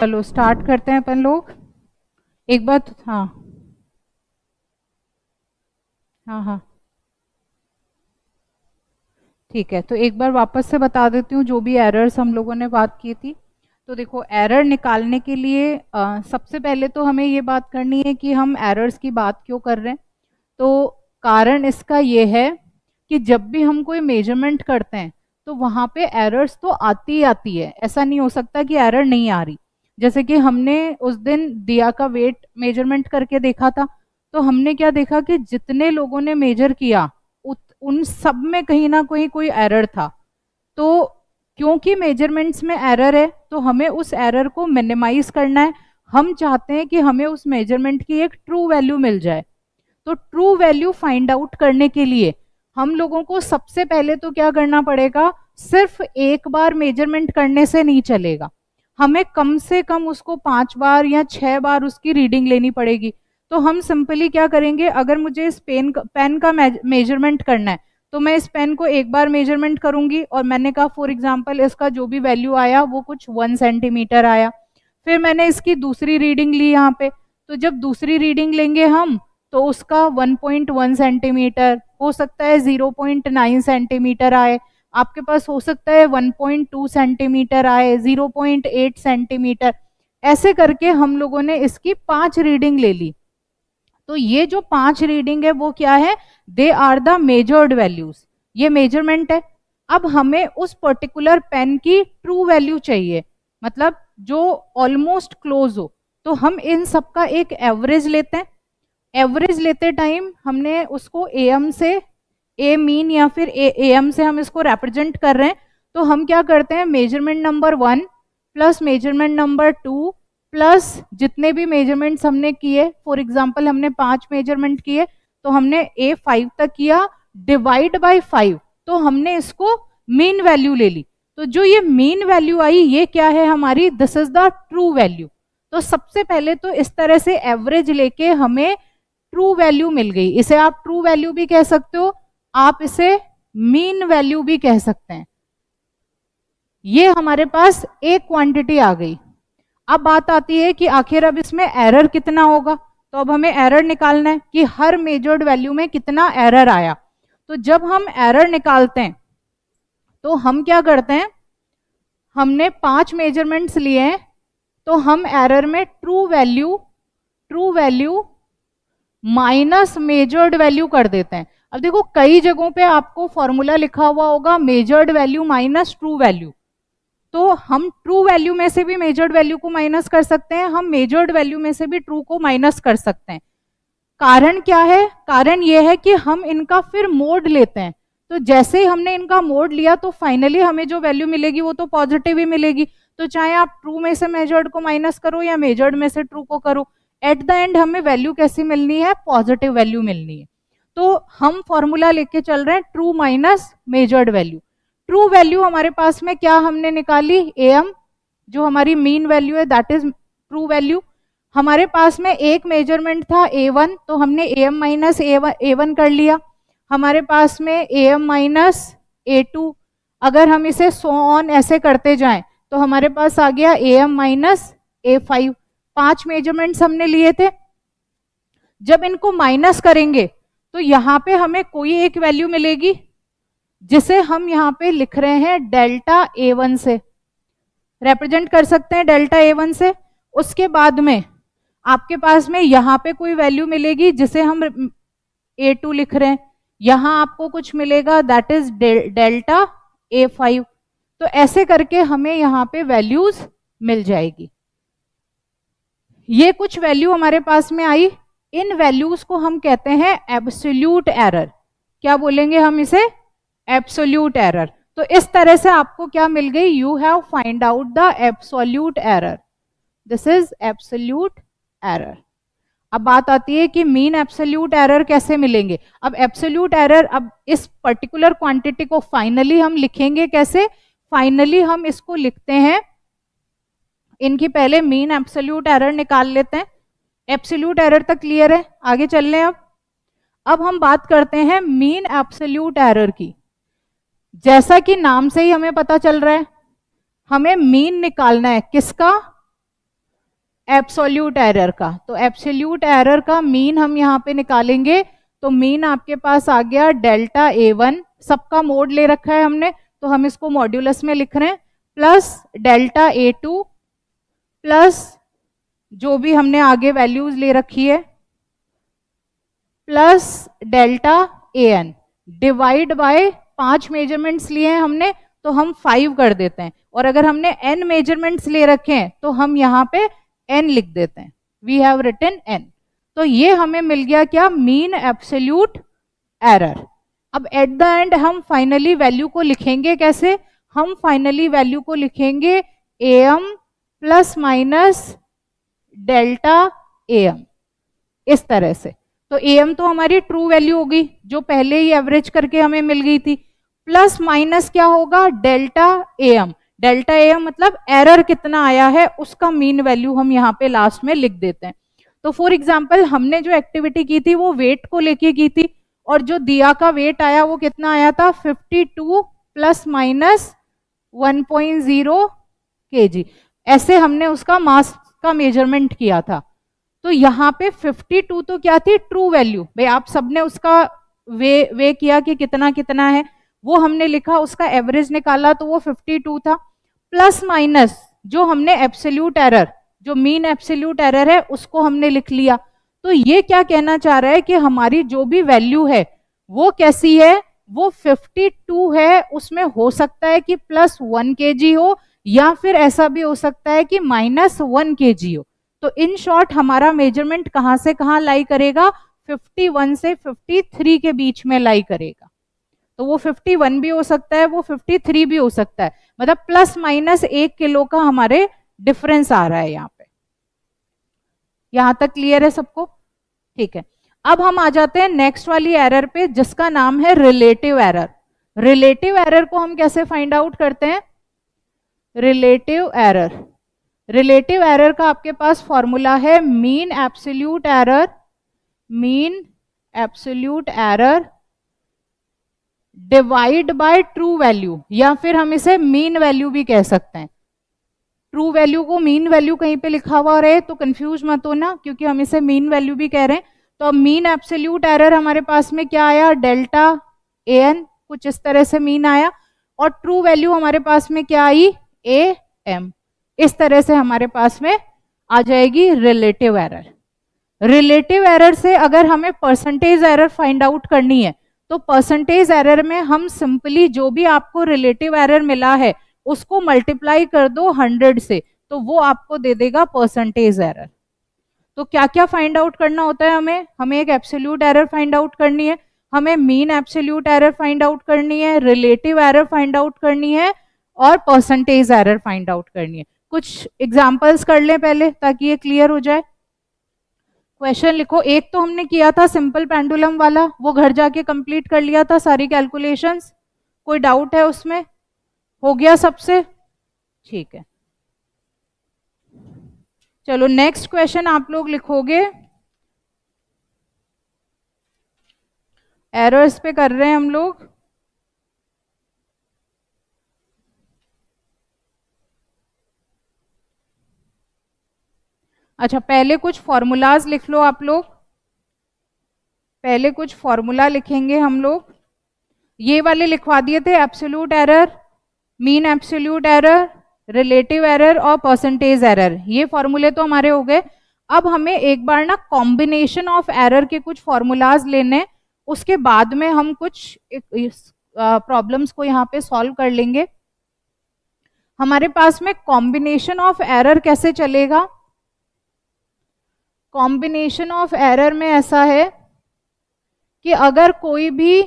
चलो स्टार्ट करते हैं अपन लोग। एक बात, हाँ हाँ हाँ ठीक है, तो एक बार वापस से बता देती हूँ जो भी एरर्स हम लोगों ने बात की थी। तो देखो, एरर निकालने के लिए सबसे पहले तो हमें ये बात करनी है कि हम एरर्स की बात क्यों कर रहे हैं। तो कारण इसका ये है कि जब भी हम कोई मेजरमेंट करते हैं तो वहाँ पे एरर्स तो आती ही आती है, ऐसा नहीं हो सकता कि एरर नहीं आ रही। जैसे कि हमने उस दिन दिया का वेट मेजरमेंट करके देखा था, तो हमने क्या देखा कि जितने लोगों ने मेजर किया उन सब में कहीं ना कहीं कोई एरर था। तो क्योंकि मेजरमेंट्स में एरर है तो हमें उस एरर को मिनिमाइज करना है। हम चाहते हैं कि हमें उस मेजरमेंट की एक ट्रू वैल्यू मिल जाए। तो ट्रू वैल्यू फाइंड आउट करने के लिए हम लोगों को सबसे पहले तो क्या करना पड़ेगा, सिर्फ एक बार मेजरमेंट करने से नहीं चलेगा, हमें कम से कम उसको 5 बार या 6 बार उसकी रीडिंग लेनी पड़ेगी। तो हम सिंपली क्या करेंगे, अगर मुझे इस पेन का मेजरमेंट करना है तो मैं इस पेन को एक बार मेजरमेंट करूंगी और मैंने कहा फॉर एग्जांपल इसका जो भी वैल्यू आया वो कुछ 1 सेंटीमीटर आया। फिर मैंने इसकी दूसरी रीडिंग ली यहाँ पे, तो जब दूसरी रीडिंग लेंगे हम तो उसका 1.1 सेंटीमीटर हो सकता है, 0.9 सेंटीमीटर आए, आपके पास हो सकता है 1.2 सेंटीमीटर आए, 0.8 सेंटीमीटर। ऐसे करके हम लोगों ने इसकी 5 रीडिंग ले ली। तो ये जो 5 रीडिंग है वो क्या है, they are the measured values, ये मेजरमेंट है। अब हमें उस पर्टिकुलर पेन की ट्रू वैल्यू चाहिए, मतलब जो ऑलमोस्ट क्लोज हो। तो हम इन सब का एक एवरेज लेते हैं। एवरेज लेते टाइम हमने उसको एम से, ए मीन या फिर एम से हम इसको रिप्रेजेंट कर रहे हैं। तो हम क्या करते हैं, measurement number 1 plus measurement number 2 plus जितने भी मेजरमेंट्स हमने किए, फॉर एग्जांपल हमने 5 मेजरमेंट किए तो हमने A5 तक किया, डिवाइड बाय 5, तो हमने इसको मीन वैल्यू ले ली। तो जो ये मीन वैल्यू आई ये क्या है हमारी, this is the true value. तो सबसे पहले तो इस तरह से एवरेज लेके हमें ट्रू वैल्यू मिल गई। इसे आप ट्रू वैल्यू भी कह सकते हो, आप इसे मीन वैल्यू भी कह सकते हैं। ये हमारे पास एक क्वांटिटी आ गई। अब बात आती है कि आखिर अब इसमें एरर कितना होगा। तो अब हमें एरर निकालना है कि हर मेजर्ड वैल्यू में कितना एरर आया। तो जब हम एरर निकालते हैं तो हम क्या करते हैं, हमने 5 मेजरमेंट्स लिए हैं तो हम एरर में true value minus measured value कर देते हैं। अब देखो कई जगहों पे आपको फॉर्मूला लिखा हुआ होगा measured value minus true value, तो हम ट्रू वैल्यू में से भी मेजर्ड वैल्यू को माइनस कर सकते हैं, हम मेजर्ड वैल्यू में से भी ट्रू को माइनस कर सकते हैं। कारण क्या है, कारण यह है कि हम इनका फिर मोड लेते हैं। तो जैसे ही हमने इनका मोड लिया तो फाइनली हमें जो वैल्यू मिलेगी वो तो पॉजिटिव ही मिलेगी। तो चाहे आप ट्रू में से मेजर्ड को माइनस करो या मेजर्ड में से ट्रू को करो, एट द एंड हमें वैल्यू कैसी मिलनी है, पॉजिटिव वैल्यू मिलनी है। तो हम फॉर्मूला लेके चल रहे हैं true minus measured value. True value हमारे पास में क्या हमने निकाली, एम, जो हमारी मीन वैल्यू है दैट इज ट्रू वैल्यू। हमारे पास में एक मेजरमेंट था A1, तो हमने AM माइनस A1 कर लिया। हमारे पास में AM माइनस A2, अगर हम इसे सो ऑन ऐसे करते जाएं तो हमारे पास आ गया AM माइनस A5। 5 मेजरमेंट्स हमने लिए थे। जब इनको माइनस करेंगे तो यहाँ पे हमें कोई एक वैल्यू मिलेगी जिसे हम यहाँ पे लिख रहे हैं डेल्टा A1 से, रिप्रेजेंट कर सकते हैं डेल्टा A1 से। उसके बाद में आपके पास में यहाँ पे कोई वैल्यू मिलेगी जिसे हम A2 लिख रहे हैं, यहाँ आपको कुछ मिलेगा दैट इज डेल्टा A5। तो ऐसे करके हमें यहाँ पे वैल्यूज मिल जाएगी। ये कुछ वैल्यू हमारे पास में आई, इन वैल्यूज को हम कहते हैं एब्सोल्यूट एरर। क्या बोलेंगे हम इसे, एब्सोल्यूट एरर। तो इस तरह से आपको क्या मिल गई, you have find out the absolute error, this is absolute error. अब बात आती है कि मीन एब्सोल्यूट एरर कैसे मिलेंगे। अब एब्सोल्यूट एरर, अब इस पर्टिकुलर क्वांटिटी को फाइनली हम लिखेंगे कैसे, फाइनली हम इसको लिखते हैं, इनकी पहले मीन एब्सोल्यूट एरर निकाल लेते हैं। एब्सोल्यूट एरर तक क्लियर है, आगे चल रहे हैं। अब हम बात करते हैं मीन एब्सोल्यूट एरर की। जैसा कि नाम से ही हमें पता चल रहा है, हमें मीन निकालना है, किसका, एब्सोल्यूट एरर का। तो एब्सोल्यूट एरर का मीन हम यहाँ पे निकालेंगे, तो मीन आपके पास आ गया डेल्टा A1, सबका मोड ले रखा है हमने तो हम इसको मॉड्यूलस में लिख रहे हैं, प्लस डेल्टा A2 प्लस जो भी हमने आगे वैल्यूज ले रखी है plus delta AN divide by 5 measurements लिए हैं हमने तो हम 5 कर देते हैं, और अगर हमने n मेजरमेंट्स ले रखे हैं तो हम यहाँ पे n लिख देते हैं, वी हैव रिटन n। तो ये हमें मिल गया क्या, मीन एब्सोल्यूट एरर। अब एट द एंड हम फाइनली वैल्यू को लिखेंगे कैसे, हम फाइनली वैल्यू को लिखेंगे AM plus minus delta AM, इस तरह से। तो AM तो हमारी ट्रू वैल्यू होगी जो पहले ही एवरेज करके हमें मिल गई थी, प्लस माइनस क्या होगा, डेल्टा AM। डेल्टा AM मतलब एरर कितना आया है उसका मीन वैल्यू हम यहाँ पे लास्ट में लिख देते हैं। तो फॉर एग्जाम्पल हमने जो एक्टिविटी की थी वो वेट को लेके की थी, और जो दिया का वेट आया वो कितना आया था, 52 प्लस माइनस 1.0 kg, ऐसे हमने उसका मास का मेजरमेंट किया था। तो यहाँ पे 52 तो क्या थी, ट्रू वैल्यू, भाई आप सबने उसका वे किया कि कितना कितना है, वो हमने लिखा, उसका एवरेज निकाला तो वो 52 था, प्लस माइनस जो हमने एब्सोल्यूट एरर, जो मीन एब्सोल्यूट एरर है उसको हमने लिख लिया। तो ये क्या कहना चाह रहा है कि हमारी जो भी वैल्यू है वो कैसी है, वो 52 है, उसमें हो सकता है कि प्लस 1 kg हो या फिर ऐसा भी हो सकता है कि माइनस 1 kg हो। तो इन शॉर्ट हमारा मेजरमेंट कहां से कहां लाई करेगा, 51 से 53 के बीच में लाई करेगा। तो वो 51 भी हो सकता है, वो 53 भी हो सकता है, मतलब प्लस माइनस 1 किलो का हमारे डिफरेंस आ रहा है यहाँ पे। यहां तक क्लियर है सबको, ठीक है। अब हम आ जाते हैं नेक्स्ट वाली एरर पे जिसका नाम है रिलेटिव एरर। रिलेटिव एरर को हम कैसे फाइंड आउट करते हैं, रिलेटिव एरर, रिलेटिव एरर का आपके पास फॉर्मूला है mean absolute error, mean absolute error divide by true value, या फिर हम इसे मीन वैल्यू भी कह सकते हैं। ट्रू वैल्यू को मीन वैल्यू कहीं पे लिखा हुआ रहे तो कंफ्यूज मत होना, क्योंकि हम इसे मीन वैल्यू भी कह रहे हैं। तो अब मीन एब्सोल्यूट एरर हमारे पास में क्या आया, डेल्टा AN, कुछ इस तरह से मीन आया, और ट्रू वैल्यू हमारे पास में क्या आई, AM। इस तरह से हमारे पास में आ जाएगी रिलेटिव एरर। रिलेटिव एरर से अगर हमें परसेंटेज एरर फाइंड आउट करनी है तो परसेंटेज एरर में हम सिंपली जो भी आपको रिलेटिव एरर मिला है उसको मल्टीप्लाई कर दो 100 से, तो वो आपको दे देगा परसेंटेज एरर। तो क्या क्या फाइंड आउट करना होता है हमें एक एब्सोल्यूट एरर फाइंड आउट करनी है, हमें mean absolute error find out करनी है, रिलेटिव एरर फाइंड आउट करनी है, और परसेंटेज एरर फाइंड आउट करनी है। कुछ एग्जांपल्स कर लें पहले ताकि ये क्लियर हो जाए। क्वेश्चन लिखो, एक तो हमने किया था सिंपल पेंडुलम वाला, वो घर जाके कंप्लीट कर लिया था सारी कैलकुलेशंस, कोई डाउट है उसमें, हो गया सबसे, ठीक है। चलो नेक्स्ट क्वेश्चन आप लोग लिखोगे, एरर्स पे कर रहे हैं हम लोग। अच्छा पहले कुछ फॉर्मूलाज लिख लो आप लोग, पहले कुछ फॉर्मूला लिखेंगे हम लोग। ये वाले लिखवा दिए थे, absolute error, mean absolute error, relative error और परसेंटेज एरर, ये फॉर्मूले तो हमारे हो गए। अब हमें एक बार ना कॉम्बिनेशन ऑफ एरर के कुछ फॉर्मूलाज लेने, उसके बाद में हम कुछ प्रॉब्लम्स को यहाँ पे सॉल्व कर लेंगे। हमारे पास में कॉम्बिनेशन ऑफ एरर कैसे चलेगा, कॉम्बिनेशन ऑफ एरर में ऐसा है कि अगर कोई भी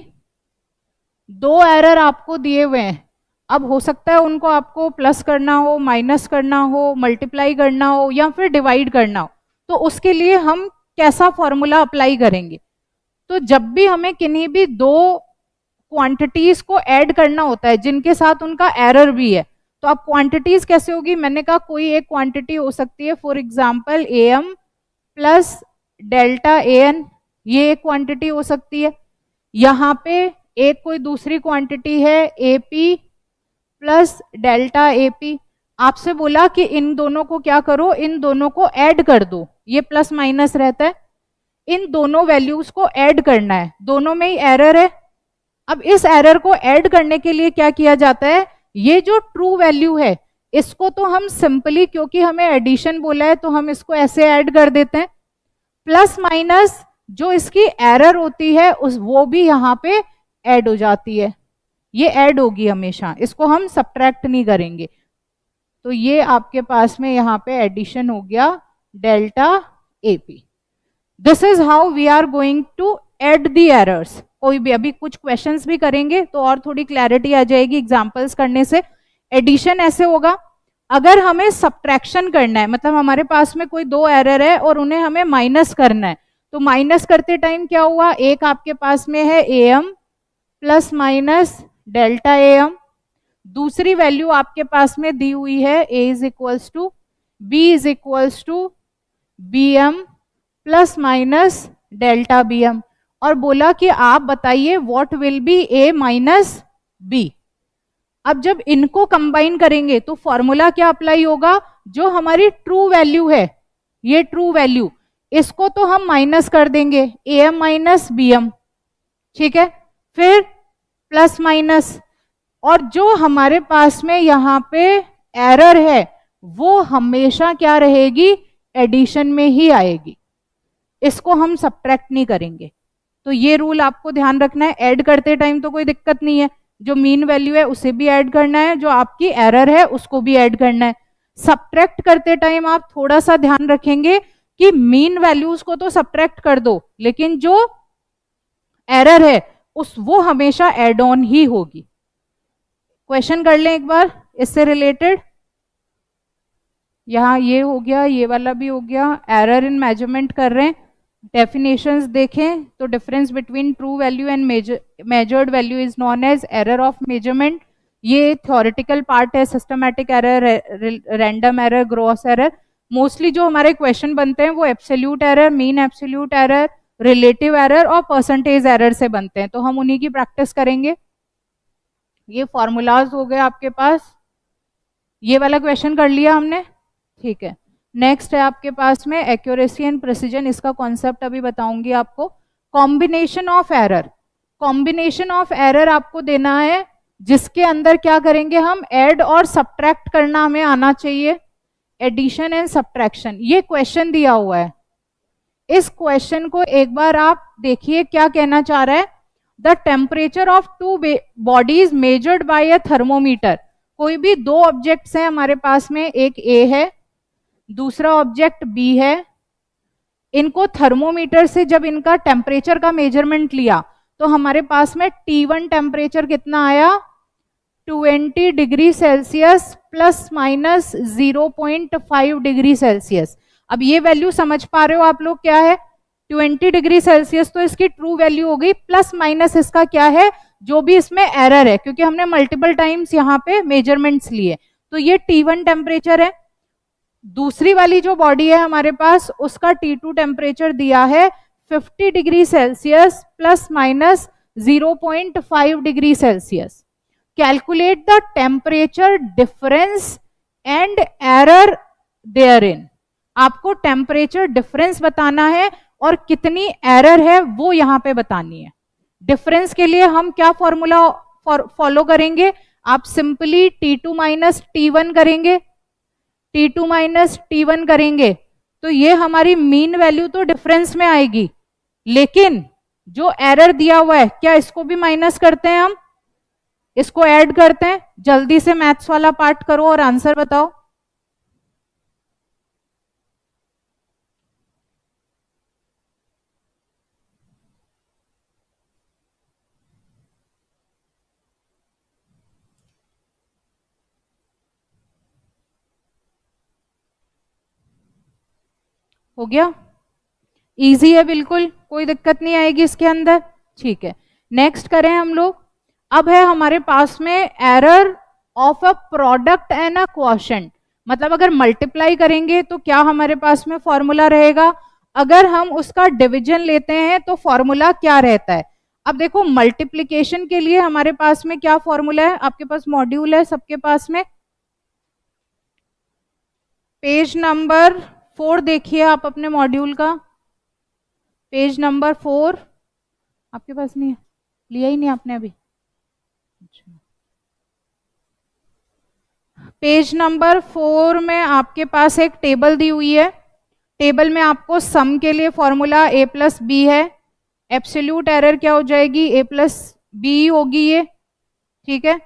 दो एरर आपको दिए हुए हैं, अब हो सकता है उनको आपको प्लस करना हो, माइनस करना हो, मल्टीप्लाई करना हो या फिर डिवाइड करना हो, तो उसके लिए हम कैसा फॉर्मूला अप्लाई करेंगे। तो जब भी हमें किन्हीं भी दो क्वांटिटीज को ऐड करना होता है जिनके साथ उनका एरर भी है, तो अब क्वांटिटीज कैसे होगी, मैंने कहा कोई एक क्वांटिटी हो सकती है, for example AM plus delta AN, ये एक क्वांटिटी हो सकती है। यहाँ पे एक कोई दूसरी क्वांटिटी है AP प्लस डेल्टा AP, आपसे बोला कि इन दोनों को क्या करो, इन दोनों को ऐड कर दो, ये प्लस माइनस रहता है, इन दोनों वैल्यूज को ऐड करना है, दोनों में ही एरर है। अब इस एरर को ऐड करने के लिए क्या किया जाता है, ये जो ट्रू वैल्यू है इसको तो हम सिंपली, क्योंकि हमें एडिशन बोला है तो हम इसको ऐसे ऐड कर देते हैं, प्लस माइनस जो इसकी एरर होती है उस वो भी यहां पे ऐड हो जाती है, ये ऐड होगी हमेशा, इसको हम सब्ट्रैक्ट नहीं करेंगे। तो ये आपके पास में यहाँ पे एडिशन हो गया delta AP. This is how we are going to add the errors. कोई भी अभी कुछ क्वेश्चंस भी करेंगे तो और थोड़ी क्लैरिटी आ जाएगी एग्जांपल्स करने से। एडिशन ऐसे होगा, अगर हमें सब्ट्रैक्शन करना है, मतलब हमारे पास में कोई दो एरर है और उन्हें हमें माइनस करना है, तो माइनस करते टाइम क्या हुआ, एक आपके पास में है M plus minus delta M, दूसरी वैल्यू आपके पास में दी हुई है A is equals to B is equals to B M plus minus delta B M, और बोला कि आप बताइए what will be A minus B. अब जब इनको कंबाइन करेंगे तो फॉर्मूला क्या अप्लाई होगा, जो हमारी ट्रू वैल्यू है, ये ट्रू वैल्यू, इसको तो हम माइनस कर देंगे, A M minus B M, ठीक है, फिर प्लस माइनस, और जो हमारे पास में यहाँ पे एरर है वो हमेशा क्या रहेगी, एडिशन में ही आएगी, इसको हम सब्ट्रैक्ट नहीं करेंगे। तो ये रूल आपको ध्यान रखना है, ऐड करते टाइम तो कोई दिक्कत नहीं है, जो मीन वैल्यू है उसे भी ऐड करना है, जो आपकी एरर है उसको भी ऐड करना है। सब्ट्रैक्ट करते टाइम आप थोड़ा सा ध्यान रखेंगे कि मीन वैल्यूज को तो सब्ट्रैक्ट कर दो, लेकिन जो एरर है उस वो हमेशा एड ऑन ही होगी। क्वेश्चन कर लें एक बार इससे रिलेटेड। यहां ये हो गया, ये वाला भी हो गया, एरर इन मेजरमेंट कर रहे हैं, डेफिनेशंस देखें तो difference between true value and measured value is known as error of measurement. ये थ्योरेटिकल पार्ट है, systematic error, random error, gross error. Mostly जो हमारे क्वेश्चन बनते हैं वो absolute error, mean absolute error, relative error और परसेंटेज एरर से बनते हैं, तो हम उन्हीं की प्रैक्टिस करेंगे। ये फॉर्मूलाज हो गए आपके पास, ये वाला क्वेश्चन कर लिया हमने, ठीक है। नेक्स्ट है आपके पास में एक्यूरेसी एंड प्रिसीजन, इसका कॉन्सेप्ट अभी बताऊंगी आपको। Combination of error, combination of error आपको देना है जिसके अंदर क्या करेंगे हम, ऐड और सब्ट्रैक्ट करना हमें आना चाहिए, एडिशन एंड सब्ट्रैक्शन। ये क्वेश्चन दिया हुआ है, इस क्वेश्चन को एक बार आप देखिए क्या कहना चाह रहा है। The temperature of two bodies measured by a thermometer. कोई भी दो ऑब्जेक्ट्स हैं हमारे पास में, एक ए है दूसरा ऑब्जेक्ट बी है, इनको थर्मोमीटर से जब इनका टेम्परेचर का मेजरमेंट लिया तो हमारे पास में T1 टेम्परेचर कितना आया, 20 degree Celsius plus minus 0.5 degree Celsius. अब ये वैल्यू समझ पा रहे हो आप लोग क्या है, 20 डिग्री सेल्सियस तो इसकी ट्रू वैल्यू हो गई, प्लस माइनस इसका क्या है, जो भी इसमें एरर है, क्योंकि हमने मल्टीपल टाइम्स यहाँ पे मेजरमेंट्स लिए, तो ये T1 टेम्परेचर है। दूसरी वाली जो बॉडी है हमारे पास, उसका T2 टेम्परेचर दिया है 50 degree Celsius plus minus 0.5 degree Celsius. Calculate the temperature difference and error there in. आपको टेम्परेचर डिफरेंस बताना है और कितनी एरर है वो यहां पे बतानी है। डिफरेंस के लिए हम क्या फॉर्मूला फॉलो करेंगे, आप सिंपली T2 माइनस T1 करेंगे, T2 माइनस T1 करेंगे तो ये हमारी मीन वैल्यू तो डिफरेंस में आएगी, लेकिन जो एरर दिया हुआ है क्या इसको भी माइनस करते हैं हम, इसको ऐड करते हैं। जल्दी से मैथ्स वाला पार्ट करो और आंसर बताओ। हो गया, इजी है बिल्कुल, कोई दिक्कत नहीं आएगी इसके अंदर, ठीक है। नेक्स्ट करें हम लोग। अब है हमारे पास में error of a product and a quotient, मतलब अगर मल्टीप्लाई करेंगे तो क्या हमारे पास में फॉर्मूला रहेगा, अगर हम उसका डिवीजन लेते हैं तो फॉर्मूला क्या रहता है। अब देखो मल्टीप्लीकेशन के लिए हमारे पास में क्या फॉर्मूला है, आपके पास मॉड्यूल है सबके पास में, पेज नंबर 4 देखिए आप अपने मॉड्यूल का, पेज नंबर 4 आपके पास नहीं है, लिया ही नहीं आपने अभी। अच्छा, पेज नंबर 4 में आपके पास एक टेबल दी हुई है। टेबल में आपको सम के लिए फॉर्मूला a प्लस बी है, एब्सोल्यूट एरर क्या हो जाएगी, a प्लस बी होगी ये, ठीक है।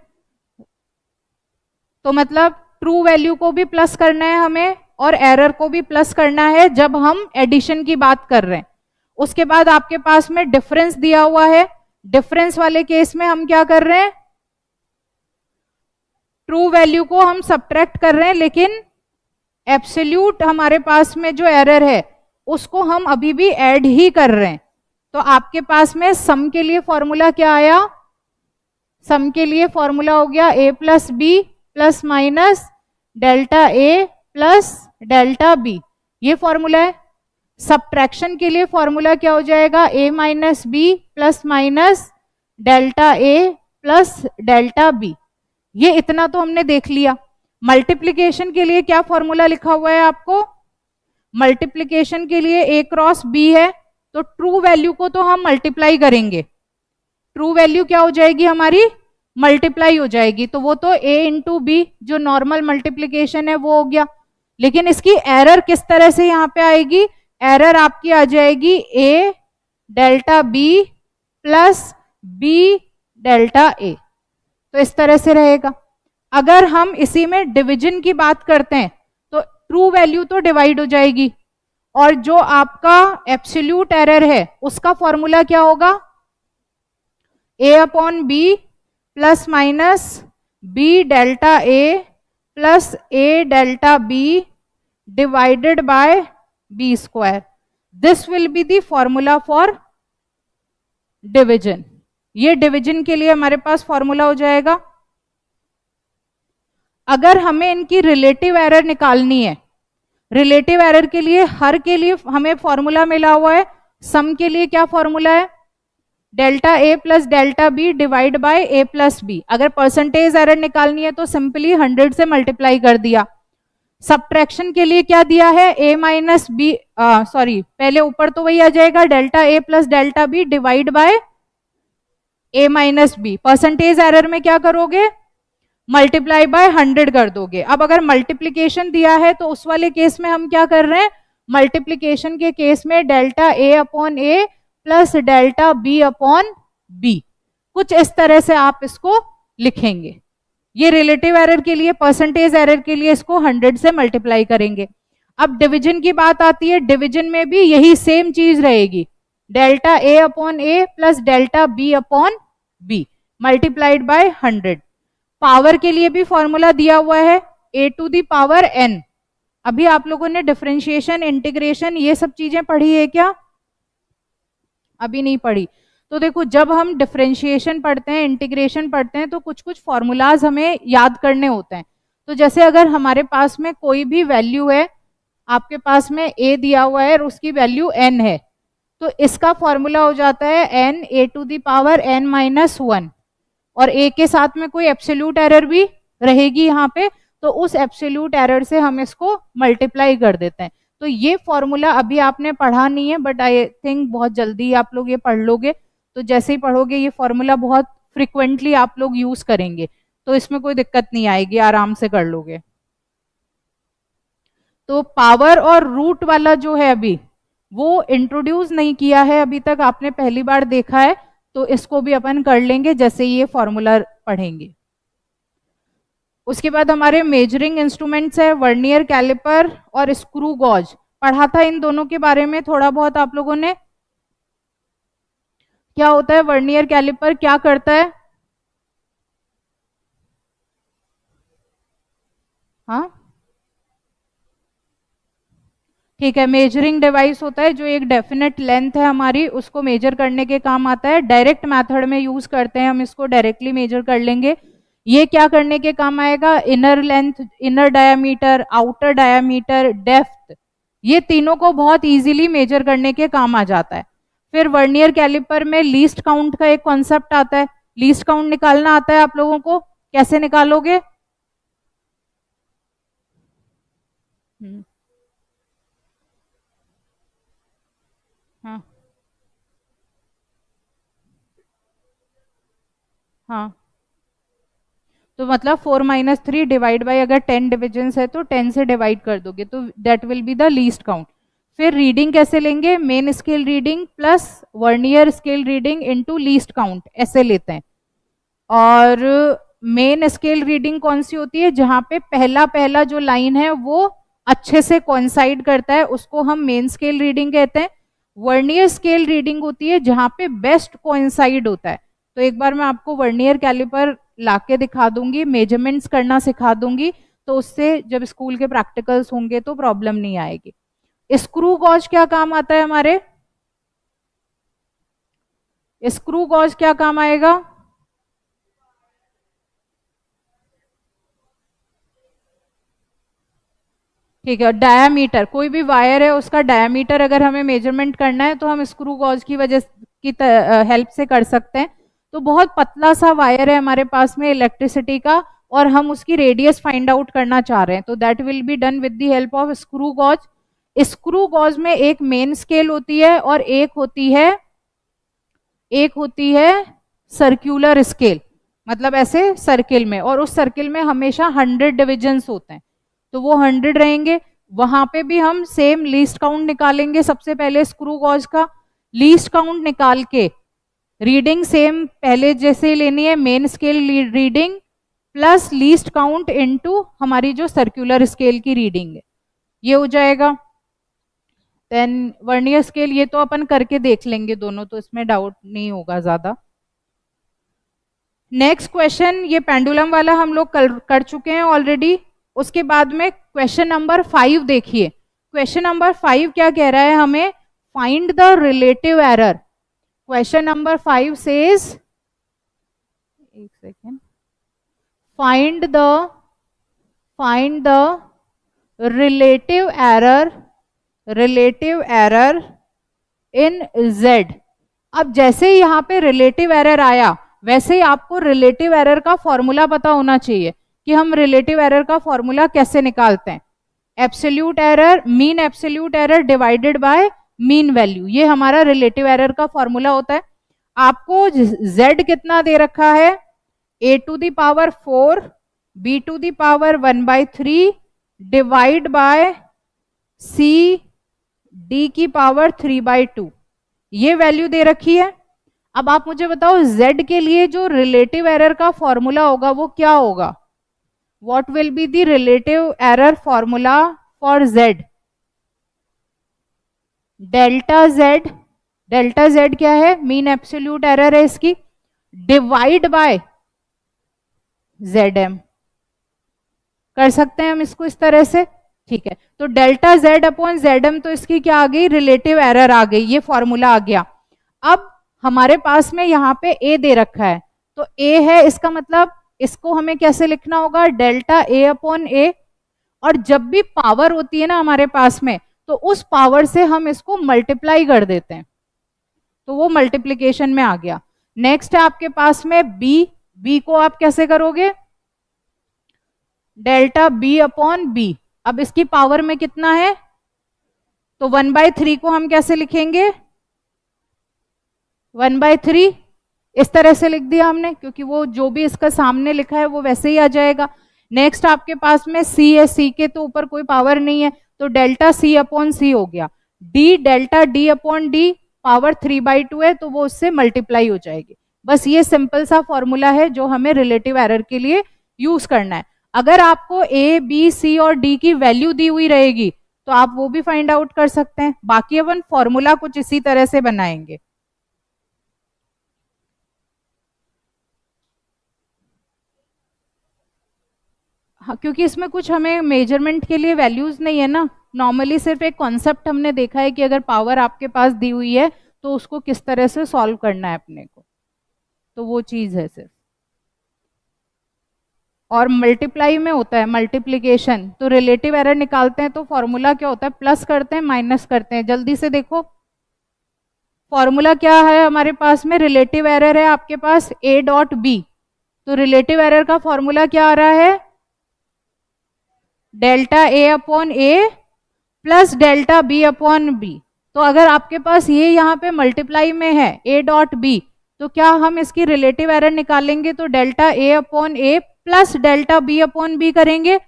तो मतलब ट्रू वैल्यू को भी प्लस करना है हमें और एरर को भी प्लस करना है जब हम एडिशन की बात कर रहे हैं। उसके बाद आपके पास में डिफरेंस दिया हुआ है, डिफरेंस वाले केस में हम क्या कर रहे हैं, ट्रू वैल्यू को हम सब्ट्रैक्ट कर रहे हैं, लेकिन एब्सोल्यूट हमारे पास में जो एरर है उसको हम अभी भी ऐड ही कर रहे हैं। तो आपके पास में सम के लिए फॉर्मूला क्या आया, सम के लिए फॉर्मूला हो गया a plus B plus minus delta A plus delta B, ये फॉर्मूला है। सब्ट्रैक्शन के लिए फॉर्मूला क्या हो जाएगा, a minus B plus minus delta A plus delta B, ये इतना तो हमने देख लिया। मल्टीप्लीकेशन के लिए क्या फॉर्मूला लिखा हुआ है आपको, मल्टीप्लीकेशन के लिए a क्रॉस b है, तो ट्रू वैल्यू को तो हम मल्टीप्लाई करेंगे, ट्रू वैल्यू क्या हो जाएगी हमारी, मल्टीप्लाई हो जाएगी, तो वो तो a इंटू बी जो नॉर्मल मल्टीप्लीकेशन है वो हो गया। लेकिन इसकी एरर किस तरह से यहाँ पे आएगी, एरर आपकी आ जाएगी a delta b plus b delta a, तो इस तरह से रहेगा। अगर हम इसी में डिवीजन की बात करते हैं तो ट्रू वैल्यू तो डिवाइड हो जाएगी, और जो आपका एब्सोल्यूट एरर है उसका फॉर्मूला क्या होगा, a upon B plus minus B delta A plus A delta B divided by B square, this will be the formula for division. ये डिवीजन के लिए हमारे पास फॉर्मूला हो जाएगा। अगर हमें इनकी रिलेटिव एरर निकालनी है, रिलेटिव एरर के लिए हर के लिए हमें फॉर्मूला मिला हुआ है। सम के लिए क्या फॉर्मूला है, delta A plus delta B divide by A plus B. अगर परसेंटेज एरर निकालनी है तो सिंपली 100 से मल्टीप्लाई कर दिया। सब्ट्रैक्शन के लिए क्या दिया है, ए माइनस बी, सॉरी पहले ऊपर तो वही आ जाएगा delta A plus delta B divide by A minus B. Percentage error में क्या करोगे, मल्टीप्लाई बाय 100 कर दोगे। अब अगर मल्टीप्लीकेशन दिया है तो उस वाले केस में हम क्या कर रहे हैं, मल्टीप्लीकेशन के केस में delta A upon A plus delta B upon B, कुछ इस तरह से आप इसको लिखेंगे। ये रिलेटिव एरर के लिए, परसेंटेज एरर के लिए इसको 100 से मल्टीप्लाई करेंगे। अब डिवीजन की बात आती है, डिवीजन में भी यही सेम चीज रहेगी, delta A upon A plus delta B upon B multiplied by 100। Power के लिए भी फॉर्मूला दिया हुआ है a to the power n। अभी आप लोगों ने डिफरेंशिएशन, इंटीग्रेशन ये सब चीजें पढ़ी है क्या, अभी नहीं पढ़ी। तो देखो जब हम डिफरेंशिएशन पढ़ते हैं, इंटीग्रेशन पढ़ते हैं, तो कुछ कुछ फॉर्मूलाज हमें याद करने होते हैं। तो जैसे अगर हमारे पास में कोई भी वैल्यू है, आपके पास में a दिया हुआ है और उसकी वैल्यू n है, तो इसका फॉर्मूला हो जाता है n a to the power n minus 1, और a के साथ में कोई एब्सोल्यूट एरर भी रहेगी यहाँ पे, तो उस एब्सोल्यूट एरर से हम इसको मल्टीप्लाई कर देते हैं। तो ये फॉर्मूला अभी आपने पढ़ा नहीं है, बट आई थिंक बहुत जल्दी आप लोग ये पढ़ लोगे। तो जैसे ही पढ़ोगे ये फॉर्मूला बहुत फ्रिक्वेंटली आप लोग यूज करेंगे, तो इसमें कोई दिक्कत नहीं आएगी, आराम से कर लोगे। तो पावर और रूट वाला जो है अभी वो इंट्रोड्यूस नहीं किया है अभी तक, आपने पहली बार देखा है, तो इसको भी अपन कर लेंगे जैसे ये फॉर्मूला पढ़ेंगे। उसके बाद हमारे मेजरिंग इंस्ट्रूमेंट्स है, वर्नियर कैलिपर और स्क्रू गॉज। पढ़ा था इन दोनों के बारे में थोड़ा बहुत आप लोगों ने। क्या होता है वर्नियर कैलिपर, क्या करता है, हाँ ठीक है, मेजरिंग डिवाइस होता है जो एक डेफिनेट लेंथ है हमारी, उसको मेजर करने के काम आता है। डायरेक्ट मेथड में यूज करते हैं, हम इसको डायरेक्टली मेजर कर लेंगे। ये क्या करने के काम आएगा, inner length, inner diameter, outer diameter, depth, ये तीनों को बहुत इजीली मेजर करने के काम आ जाता है। फिर वर्नियर कैलिपर में लीस्ट काउंट का एक कॉन्सेप्ट आता है। लीस्ट काउंट निकालना आता है आप लोगों को, कैसे निकालोगे, हम्म, हाँ हाँ। तो मतलब 4 - 3 डिवाइड बाय, अगर 10 डिविजन्स है तो 10 से डिवाइड कर दोगे तो that will be the least count. फिर रीडिंग कैसे लेंगे, main scale reading plus vernier scale reading into least count, ऐसे लेते हैं। और मेन स्केल रीडिंग कौन सी होती है, जहां पे पहला पहला जो लाइन है वो अच्छे से कोइंसाइड करता है, उसको हम मेन स्केल रीडिंग कहते हैं। वर्नियर स्केल रीडिंग होती है जहां पे बेस्ट कोइंसाइड होता है। तो एक बार मैं आपको वर्नियर कैलिपर लाके दिखा दूंगी, मेजरमेंट्स करना सिखा दूंगी, तो उससे जब स्कूल के प्रैक्टिकल्स होंगे तो प्रॉब्लम नहीं आएगी। स्क्रू गॉज क्या काम आता है हमारे, स्क्रू गॉज क्या काम आएगा? ठीक है, डायामीटर, कोई भी वायर है उसका डायामीटर अगर हमें मेजरमेंट करना है तो हम स्क्रू गॉज की वजह की हेल्प से कर सकते हैं। तो बहुत पतला सा वायर है हमारे पास में इलेक्ट्रिसिटी का, और हम उसकी रेडियस फाइंड आउट करना चाह रहे हैं, तो that will be done with the help of screw gauge. Screw gauge में एक मेन स्केल होती है और एक होती है सर्क्यूलर स्केल, मतलब ऐसे सर्किल में, और उस सर्किल में हमेशा 100 डिविजन्स होते हैं, तो वो 100 रहेंगे। वहां पे भी हम सेम लीस्ट काउंट निकालेंगे, सबसे पहले स्क्रू गॉज का लीस्ट काउंट निकाल के रीडिंग सेम पहले जैसे ही लेनी है, main scale reading plus least count into हमारी जो सर्कुलर स्केल की रीडिंग है, ये हो जाएगा। देन वर्नियर स्केल, ये तो अपन करके देख लेंगे दोनों, तो इसमें डाउट नहीं होगा ज्यादा। नेक्स्ट क्वेश्चन, ये पेंडुलम वाला हम लोग कर चुके हैं ऑलरेडी। उसके बाद में क्वेश्चन नंबर 5 देखिए। क्वेश्चन नंबर 5 क्या कह रहा है हमें, find the relative error. Question number 5 says, एक second, find the relative error in Z। अब जैसे ही यहाँ पे रिलेटिव एरर आया, वैसे ही आपको रिलेटिव एरर का फॉर्मूला पता होना चाहिए कि हम रिलेटिव एरर का फॉर्मूला कैसे निकालते हैं। Absolute error, mean absolute error divided by mean value, ये हमारा रिलेटिव एरर का फॉर्मूला होता है। आपको Z कितना दे रखा है, a⁴, b⁻1/3 divide by CD⁻3/2, ये वैल्यू दे रखी है। अब आप मुझे बताओ Z के लिए जो रिलेटिव एरर का फॉर्मूला होगा वो क्या होगा, what will be the relative error formula for Z? Delta Z क्या है, मीन एब्सोल्यूट एरर है इसकी, डिवाइड बाय ZM। कर सकते हैं हम इसको इस तरह से, ठीक है। तो डेल्टा Z/ZM, तो इसकी क्या आ गई, रिलेटिव एरर आ गई, ये फॉर्मूला आ गया। अब हमारे पास में यहाँ पे A दे रखा है, तो A है, इसका मतलब इसको हमें कैसे लिखना होगा, डेल्टा A/A। और जब भी पावर होती है ना हमारे पास में, तो उस पावर से हम इसको मल्टीप्लाई कर देते हैं, तो वो मल्टीप्लीकेशन में आ गया। नेक्स्ट है आपके पास में B को आप कैसे करोगे, डेल्टा B/B। अब इसकी पावर में कितना है, तो 1/3 को हम कैसे लिखेंगे, 1/3, इस तरह से लिख दिया हमने, क्योंकि वो जो भी इसका सामने लिखा है वो वैसे ही आ जाएगा। नेक्स्ट आपके पास में C है, C के तो ऊपर कोई पावर नहीं है, तो डेल्टा C/C हो गया। D, डेल्टा D/D पावर 3/2 है, तो वो उससे मल्टीप्लाई हो जाएगी। बस ये सिंपल सा फॉर्मूला है जो हमें रिलेटिव एरर के लिए यूज करना है। अगर आपको A, B, C और D की वैल्यू दी हुई रहेगी तो आप वो भी फाइंड आउट कर सकते हैं। बाकी अपन फॉर्मूला कुछ इसी तरह से बनाएंगे। हाँ, क्योंकि इसमें कुछ हमें मेजरमेंट के लिए वैल्यूज नहीं है ना, नॉर्मली सिर्फ एक कॉन्सेप्ट हमने देखा है कि अगर पावर आपके पास दी हुई है तो उसको किस तरह से सॉल्व करना है अपने को, तो वो चीज है सिर्फ। और मल्टीप्लाई में होता है मल्टीप्लीकेशन, तो रिलेटिव एरर निकालते हैं तो फॉर्मूला क्या होता है, प्लस करते हैं माइनस करते हैं। जल्दी से देखो फॉर्मूला क्या है हमारे पास में, रिलेटिव एरर है आपके पास A.B, तो रिलेटिव एरर का फॉर्मूला क्या आ रहा है, delta A upon A plus delta B upon B. तो अगर आपके पास ये यहाँ पे मल्टीप्लाई में है ए डॉट बी, तो क्या हम इसकी रिलेटिव एरर निकालेंगे तो delta A upon A plus delta B upon B करेंगे।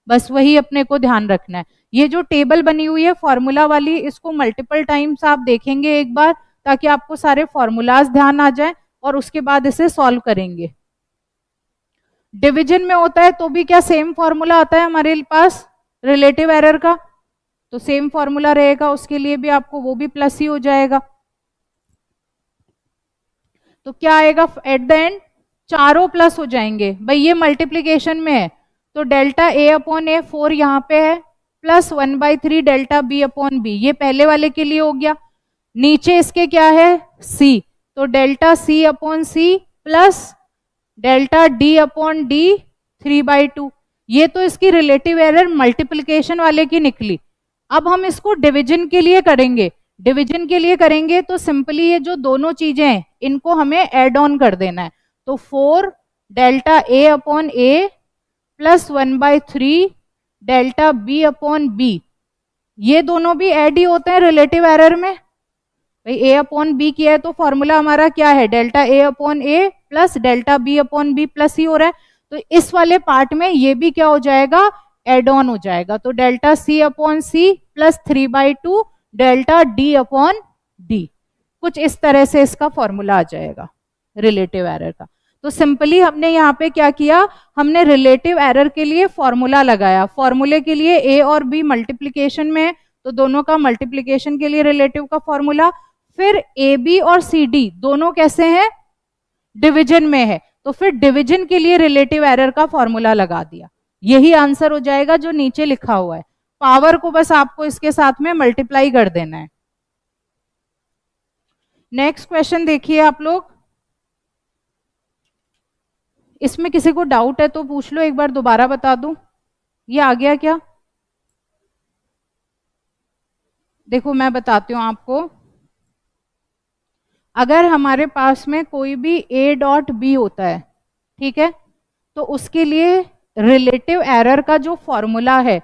बस वही अपने को ध्यान रखना है। ये जो टेबल बनी हुई है फॉर्मूला वाली, इसको मल्टीपल टाइम्स आप देखेंगे एक बार, ताकि आपको सारे फॉर्मूलाज ध्यान आ जाए और उसके बाद इसे सॉल्व करेंगे। डिवीजन में होता है तो भी क्या सेम फॉर्मूला आता है हमारे पास रिलेटिव एरर का, तो सेम फॉर्मूला रहेगा, उसके लिए भी आपको वो भी प्लस ही हो जाएगा। तो क्या आएगा एट द एंड, चारों प्लस हो जाएंगे। भाई ये मल्टीप्लीकेशन में है तो डेल्टा ए अपॉन ए 4 यहाँ पे है, plus 1/3 delta B upon B, ये पहले वाले के लिए हो गया। नीचे इसके क्या है सी, तो delta C upon C plus delta D upon D 3/2। ये तो इसकी रिलेटिव एरर मल्टीप्लिकेशन वाले की निकली। अब हम इसको डिवीजन के लिए करेंगे। डिवीजन के लिए करेंगे तो सिंपली ये जो दोनों चीजें हैं इनको हमें ऐड ऑन कर देना है। तो 4 delta A upon A plus 1/3 delta B upon B, ये दोनों भी ऐड ही होते हैं रिलेटिव एरर में। भाई ए अपॉन बी किया है तो फॉर्मूला हमारा क्या है, delta A upon A plus delta B upon B plus ही हो रहा है। तो इस वाले पार्ट में ये भी क्या हो जाएगा, एड ऑन हो जाएगा। तो delta C upon C plus 3/2 delta D upon D, कुछ इस तरह से इसका फॉर्मूला आ जाएगा रिलेटिव एरर का। तो सिंपली हमने यहाँ पे क्या किया, हमने रिलेटिव एरर के लिए फॉर्मूला लगाया। फॉर्मूले के लिए ए और बी मल्टीप्लीकेशन में है तो दोनों का मल्टीप्लीकेशन के लिए रिलेटिव का फॉर्मूला। फिर ए बी और सी डी दोनों कैसे हैं, डिवीजन में है, तो फिर डिवीजन के लिए रिलेटिव एरर का फॉर्मूला लगा दिया। यही आंसर हो जाएगा जो नीचे लिखा हुआ है। पावर को बस आपको इसके साथ में मल्टीप्लाई कर देना है। नेक्स्ट क्वेश्चन देखिए आप लोग, इसमें किसी को डाउट है तो पूछ लो, एक बार दोबारा बता दूं। ये आ गया क्या, देखो मैं बताती हूं आपको। अगर हमारे पास में कोई भी ए डॉट बी होता है, ठीक है, तो उसके लिए रिलेटिव एरर का जो फॉर्मूला है,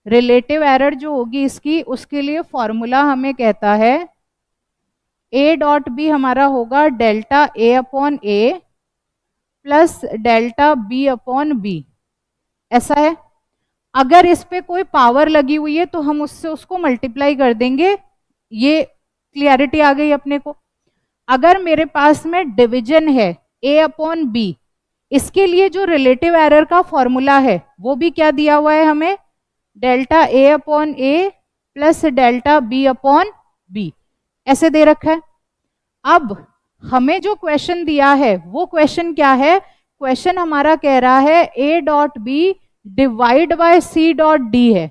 रिलेटिव एरर जो होगी इसकी, उसके लिए फॉर्मूला हमें कहता है ए डॉट बी हमारा होगा delta A upon A plus delta B upon B, ऐसा है। अगर इस पे कोई पावर लगी हुई है तो हम उससे उसको मल्टीप्लाई कर देंगे। ये क्लियरिटी आ गई अपने को। अगर मेरे पास में डिवीजन है ए अपॉन बी, इसके लिए जो रिलेटिव एरर का फॉर्मूला है वो भी क्या दिया हुआ है हमें, delta A upon A plus delta B upon B, ऐसे दे रखा है। अब हमें जो क्वेश्चन दिया है वो क्वेश्चन क्या है, क्वेश्चन हमारा कह रहा है A dot B divide by C dot D है।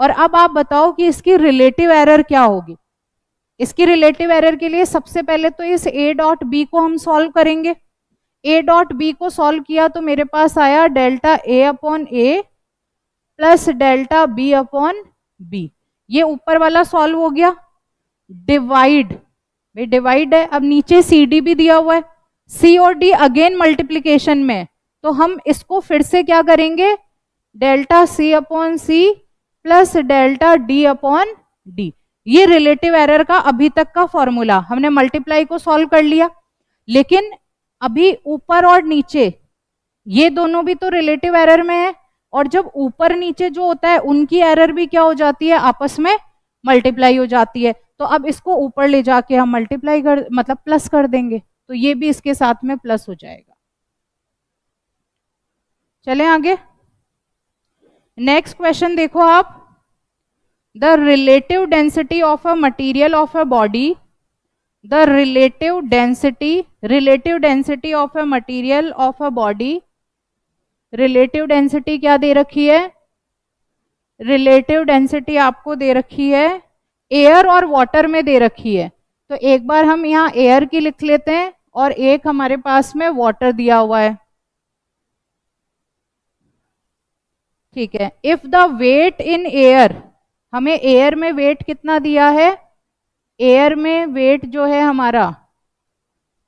और अब आप बताओ कि इसकी रिलेटिव एरर क्या होगी। इसकी रिलेटिव एरर के लिए सबसे पहले तो इस ए डॉट बी को हम सॉल्व करेंगे। ए डॉट बी को सॉल्व किया तो मेरे पास आया delta A upon A plus delta B upon B, ये ऊपर वाला सॉल्व हो गया। डिवाइड, भाई डिवाइड है, अब नीचे सी डी भी दिया हुआ है, सी और डी अगेन मल्टीप्लीकेशन में, तो हम इसको फिर से क्या करेंगे, delta C upon C plus delta D upon D. ये रिलेटिव एरर का अभी तक का फॉर्मूला, हमने मल्टीप्लाई को सॉल्व कर लिया। लेकिन अभी ऊपर और नीचे ये दोनों भी तो रिलेटिव एरर में है, और जब ऊपर नीचे जो होता है उनकी एरर भी क्या हो जाती है, आपस में मल्टीप्लाई हो जाती है। तो अब इसको ऊपर ले जाके हम मल्टीप्लाई कर, मतलब प्लस कर देंगे, तो ये भी इसके साथ में प्लस हो जाएगा। चलें आगे। नेक्स्ट क्वेश्चन देखो आप, the relative density of a material of a body, the relative density of a material of a body, relative density क्या दे रखी है, रिलेटिव डेंसिटी आपको दे रखी है एयर और वाटर में दे रखी है। तो एक बार हम यहाँ एयर की लिख लेते हैं और एक हमारे पास में वाटर दिया हुआ है, ठीक है। If the weight in air, हमें एयर में वेट कितना दिया है, एयर में वेट जो है हमारा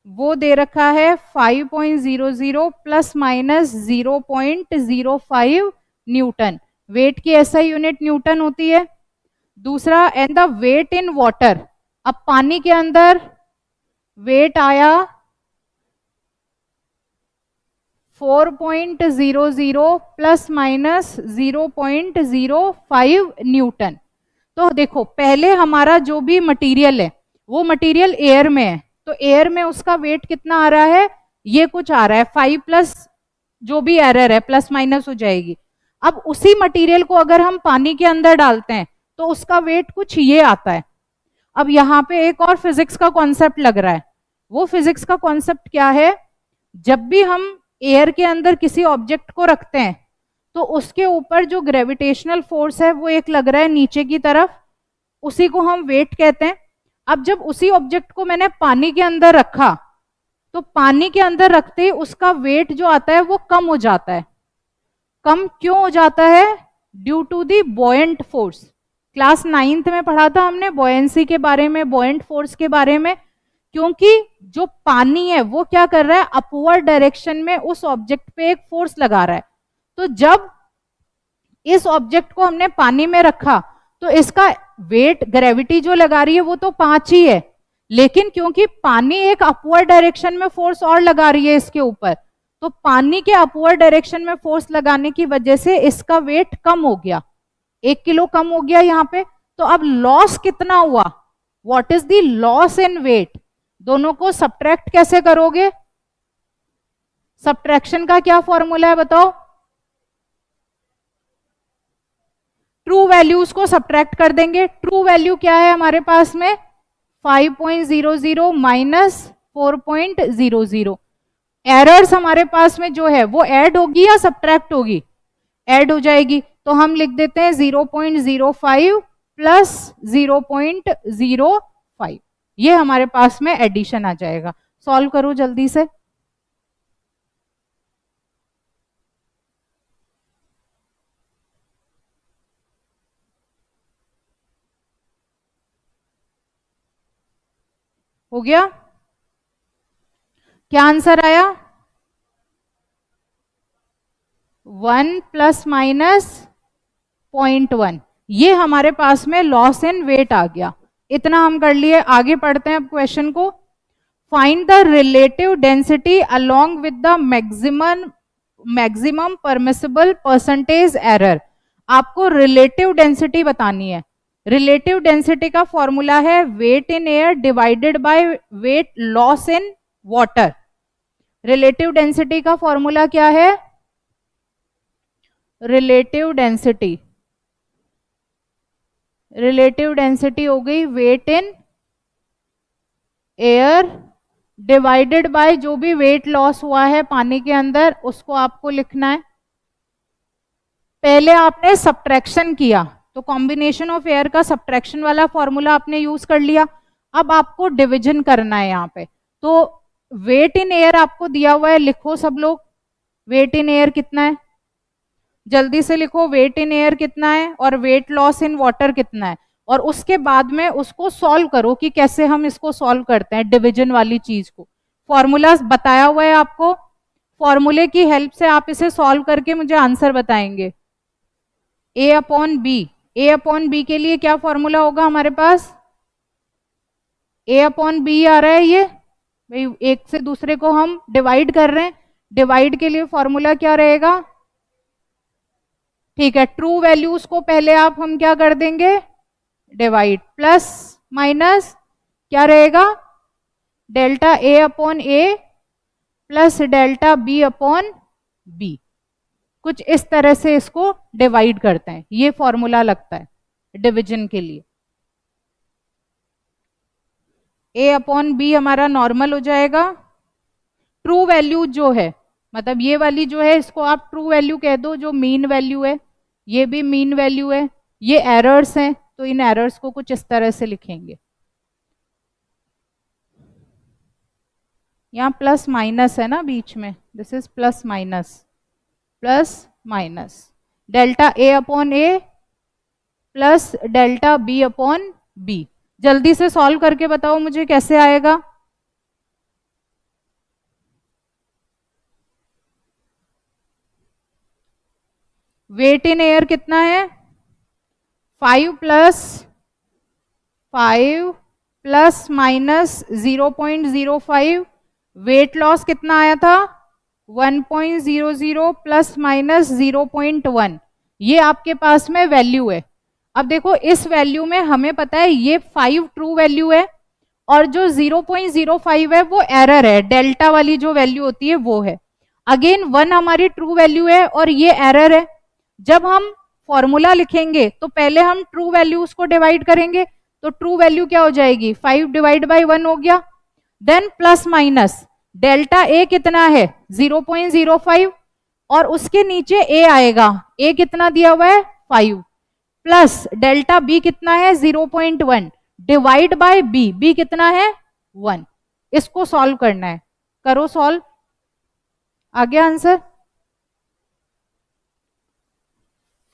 वो दे रखा है 5.00 प्लस माइनस 0.05 न्यूटन, वेट की एसआई यूनिट न्यूटन होती है। दूसरा, and the weight in water, अब पानी के अंदर वेट आया 4.00 प्लस माइनस 0.05 न्यूटन। तो देखो पहले हमारा जो भी मटेरियल है वो मटेरियल एयर में है, तो एयर में उसका वेट कितना आ रहा है, ये कुछ आ रहा है 5 प्लस जो भी एरर है प्लस माइनस हो जाएगी। अब उसी मटेरियल को अगर हम पानी के अंदर डालते हैं तो उसका वेट कुछ ये आता है। अब यहाँ पे एक और फिजिक्स का कॉन्सेप्ट लग रहा है। वो फिजिक्स का कॉन्सेप्ट क्या है, जब भी हम एयर के अंदर किसी ऑब्जेक्ट को रखते हैं तो उसके ऊपर जो ग्रेविटेशनल फोर्स है वो एक लग रहा है नीचे की तरफ, उसी को हम वेट कहते हैं। अब जब उसी ऑब्जेक्ट को मैंने पानी के अंदर रखा तो पानी के अंदर रखते ही उसका वेट जो आता है वो कम हो जाता है। कम क्यों हो जाता है, due to the buoyant force. Class 9th में पढ़ा था हमने बॉयंसी के बारे में, बॉयंट फोर्स के बारे में, क्योंकि जो पानी है वो क्या कर रहा है, अपवर्ड डायरेक्शन में उस ऑब्जेक्ट पे एक फोर्स लगा रहा है। तो जब इस ऑब्जेक्ट को हमने पानी में रखा तो इसका वेट, ग्रेविटी जो लगा रही है वो तो 5 ही है, लेकिन क्योंकि पानी एक अपवर्ड डायरेक्शन में फोर्स और लगा रही है इसके ऊपर, तो पानी के अपवर्ड डायरेक्शन में फोर्स लगाने की वजह से इसका वेट कम हो गया, 1 किलो कम हो गया यहाँ पे। तो अब लॉस कितना हुआ, what is the loss in weight, दोनों को सब्ट्रैक्ट कैसे करोगे, सब्ट्रैक्शन का क्या फॉर्मूला है बताओ, ट्रू वैल्यूज को सब्ट्रैक्ट कर देंगे। ट्रू वैल्यू क्या है हमारे पास में, 5.00 माइनस 4.00। एरर्स हमारे पास में जो है वो ऐड होगी या सब्ट्रैक्ट होगी, ऐड हो जाएगी। तो हम लिख देते हैं 0.05 प्लस 0.05, ये हमारे पास में एडिशन आ जाएगा। सॉल्व करो जल्दी से। हो गया, क्या आंसर आया, 1 प्लस माइनस 0.1, ये हमारे पास में लॉस इन वेट आ गया। इतना हम कर लिए, आगे पढ़ते हैं अब क्वेश्चन को। Find the relative density along with the maximum permissible percentage error. आपको रिलेटिव डेंसिटी बतानी है। रिलेटिव डेंसिटी का फॉर्मूला है weight in air divided by weight loss in water. Relative density का फॉर्मूला क्या है, रिलेटिव डेंसिटी, रिलेटिव डेंसिटी हो गई weight in air divided by जो भी वेट लॉस हुआ है पानी के अंदर, उसको आपको लिखना है। पहले आपने सब्ट्रैक्शन किया तो कॉम्बिनेशन ऑफ एयर का सब्ट्रैक्शन वाला फॉर्मूला आपने यूज कर लिया। अब आपको डिवीजन करना है यहाँ पे, तो वेट इन एयर आपको दिया हुआ है, लिखो सब लोग, वेट इन एयर कितना है, जल्दी से लिखो, वेट इन एयर कितना है और वेट लॉस इन वाटर कितना है, और उसके बाद में उसको सॉल्व करो कि कैसे हम इसको सॉल्व करते हैं डिवीजन वाली चीज को। फॉर्मूला बताया हुआ है आपको, फॉर्मूले की हेल्प से आप इसे सॉल्व करके मुझे आंसर बताएंगे। ए अपॉन बी, ए अपॉन बी के लिए क्या फॉर्मूला होगा हमारे पास, ए अपॉन बी आ रहा है, ये भाई एक से दूसरे को हम डिवाइड कर रहे हैं, डिवाइड के लिए फॉर्मूला क्या रहेगा, ठीक है, ट्रू वैल्यूज को पहले आप हम क्या कर देंगे, डिवाइड, प्लस माइनस क्या रहेगा, delta A upon A plus delta B upon B, कुछ इस तरह से इसको डिवाइड करते हैं, ये फॉर्मूला लगता है डिवीजन के लिए। ए अपॉन बी हमारा नॉर्मल हो जाएगा। ट्रू वैल्यू जो है, मतलब ये वाली जो है इसको आप ट्रू वैल्यू कह दो, जो मीन वैल्यू है, ये भी मीन वैल्यू है, ये एरर्स हैं, तो इन एरर्स को कुछ इस तरह से लिखेंगे। यहाँ प्लस माइनस है ना बीच में, this is plus minus, plus minus delta A upon A plus delta B upon B. जल्दी से सॉल्व करके बताओ मुझे कैसे आएगा, वेट इन एयर कितना है 5 प्लस माइनस 0.05, वेट लॉस कितना आया था 1.00 प्लस माइनस 0.1, ये आपके पास में वैल्यू है। अब देखो इस वैल्यू में हमें पता है ये 5 ट्रू वैल्यू है और जो 0.05 है वो एरर है, डेल्टा वाली जो वैल्यू होती है वो है। अगेन 1 हमारी ट्रू वैल्यू है और ये एरर है। जब हम फॉर्मूला लिखेंगे तो पहले हम ट्रू वैल्यूज को डिवाइड करेंगे, तो ट्रू वैल्यू क्या हो जाएगी 5 डिवाइड बाई 1 हो गया, देन प्लस माइनस डेल्टा ए कितना है 0.05 और उसके नीचे ए आएगा, ए कितना दिया हुआ है 5 प्लस डेल्टा बी कितना है 0.1 डिवाइड बाय बी, बी कितना है 1। इसको सॉल्व करना है, करो सॉल्व, आ गया आंसर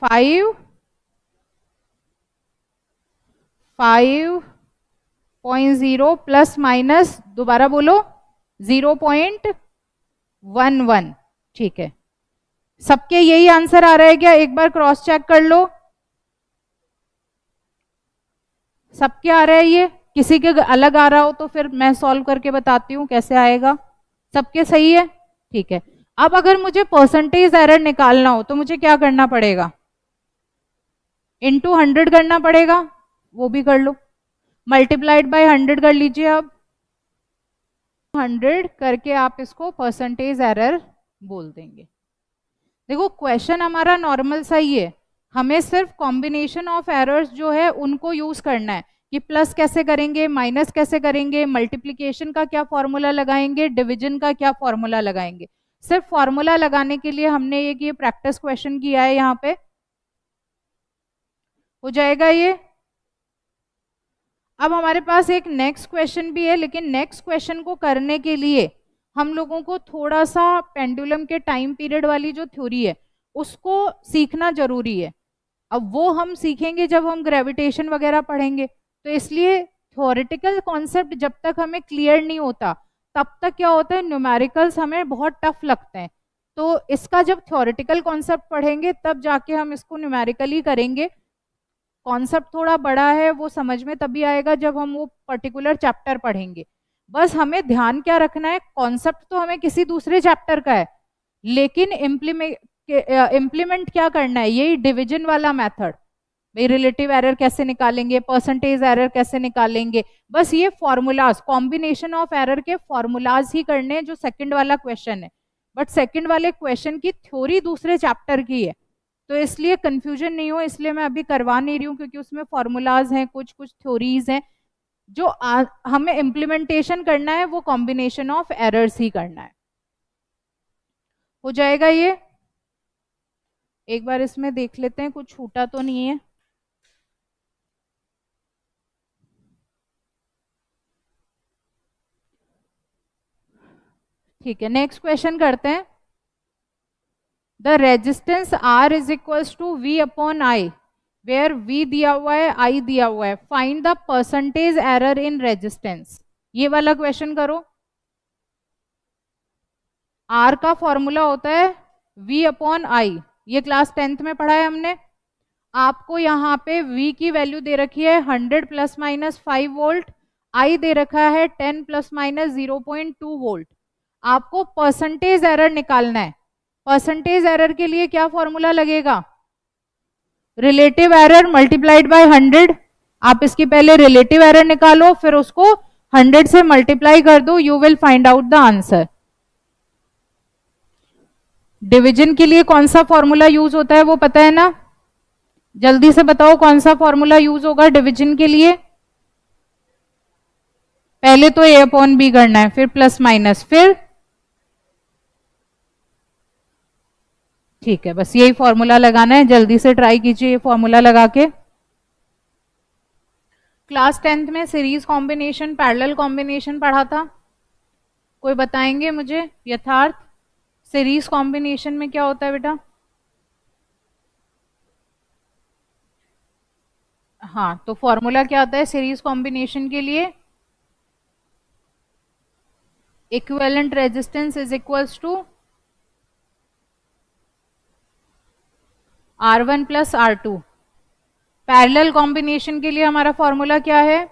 5.0 प्लस माइनस दोबारा बोलो 0.11, ठीक है। सबके यही आंसर आ रहा है क्या, एक बार क्रॉस चेक कर लो, सबके आ रहा है ये, किसी के अलग आ रहा हो तो फिर मैं सॉल्व करके बताती हूँ कैसे आएगा। सबके सही है, ठीक है। अब अगर मुझे परसेंटेज एरर निकालना हो तो मुझे क्या करना पड़ेगा, इनटू 100 करना पड़ेगा, वो भी कर लो, मल्टीप्लाइड बाय 100 कर लीजिए। अब 100 करके आप इसको परसेंटेज एरर बोल देंगे। देखो क्वेश्चन हमारा नॉर्मल सा ही है, हमें सिर्फ कॉम्बिनेशन ऑफ एरर्स जो है उनको यूज करना है कि प्लस कैसे करेंगे, माइनस कैसे करेंगे, मल्टीप्लिकेशन का क्या फॉर्मूला लगाएंगे, डिवीजन का क्या फॉर्मूला लगाएंगे। सिर्फ फॉर्मूला लगाने के लिए हमने ये प्रैक्टिस क्वेश्चन किया है, यहाँ पे हो जाएगा ये। अब हमारे पास एक नेक्स्ट क्वेश्चन भी है, लेकिन नेक्स्ट क्वेश्चन को करने के लिए हम लोगों को थोड़ा सा पेंडुलम के टाइम पीरियड वाली जो थ्योरी है उसको सीखना जरूरी है। अब वो हम सीखेंगे जब हम ग्रेविटेशन वगैरह पढ़ेंगे, तो इसलिए थ्योरेटिकल कॉन्सेप्ट जब तक हमें क्लियर नहीं होता तब तक क्या होता है न्यूमेरिकल्स हमें बहुत टफ लगते हैं। तो इसका जब थ्योरेटिकल कॉन्सेप्ट पढ़ेंगे तब जाके हम इसको न्यूमेरिकली करेंगे। कॉन्सेप्ट थोड़ा बड़ा है, वो समझ में तभी आएगा जब हम वो पर्टिकुलर चैप्टर पढ़ेंगे। बस हमें ध्यान क्या रखना है, कॉन्सेप्ट तो हमें किसी दूसरे चैप्टर का है, लेकिन इम्प्लीमेंट क्या करना है, यही डिवीजन वाला मेथड। भाई रिलेटिव एरर कैसे निकालेंगे, परसेंटेज एरर कैसे निकालेंगे, बस ये फॉर्मूलाज, कॉम्बिनेशन ऑफ एरर के फॉर्मूलाज ही करने हैं जो सेकंड वाला क्वेश्चन है। बट सेकंड वाले क्वेश्चन की थ्योरी दूसरे चैप्टर की है, तो इसलिए कंफ्यूजन नहीं हो, इसलिए मैं अभी करवा नहीं रही हूँ, क्योंकि उसमें फॉर्मूलाज हैं, कुछ कुछ थ्योरीज हैं, जो हमें इम्प्लीमेंटेशन करना है वो कॉम्बिनेशन ऑफ एरर्स ही करना है। हो जाएगा ये, एक बार इसमें देख लेते हैं कुछ छूटा तो नहीं है। ठीक है, नेक्स्ट क्वेश्चन करते हैं। The resistance R is equals to V upon I, where V दिया हुआ है, I दिया हुआ है, find the percentage error in resistance. ये वाला क्वेश्चन करो। R का फॉर्मूला होता है V अपॉन I, ये क्लास 10th में पढ़ा है हमने। आपको यहाँ पे V की वैल्यू दे रखी है 100 प्लस माइनस 5 वोल्ट, I दे रखा है 10 प्लस माइनस 0.2 वोल्ट। आपको परसेंटेज एरर निकालना है। परसेंटेज एरर के लिए क्या फॉर्मूला लगेगा, रिलेटिव एरर मल्टीप्लाइड बाय 100। आप इसकी पहले रिलेटिव एरर निकालो, फिर उसको 100 से मल्टीप्लाई कर दो, you will find out the answer. Division के लिए कौन सा फॉर्मूला यूज होता है वो पता है ना, जल्दी से बताओ कौन सा फॉर्मूला यूज होगा डिवीजन के लिए। पहले तो ए अपॉन बी करना है, फिर प्लस माइनस, फिर ठीक है, बस यही फॉर्मूला लगाना है, जल्दी से ट्राई कीजिए ये फॉर्मूला लगा के। क्लास 10th में सीरीज कॉम्बिनेशन, पैरेलल कॉम्बिनेशन पढ़ा था, कोई बताएंगे मुझे यथार्थ सीरीज कॉम्बिनेशन में क्या होता है बेटा। हाँ, तो फॉर्मूला क्या आता है सीरीज कॉम्बिनेशन के लिए, equivalent resistance is equals to R1 plus R2। Parallel combination के लिए हमारा फॉर्मूला क्या है?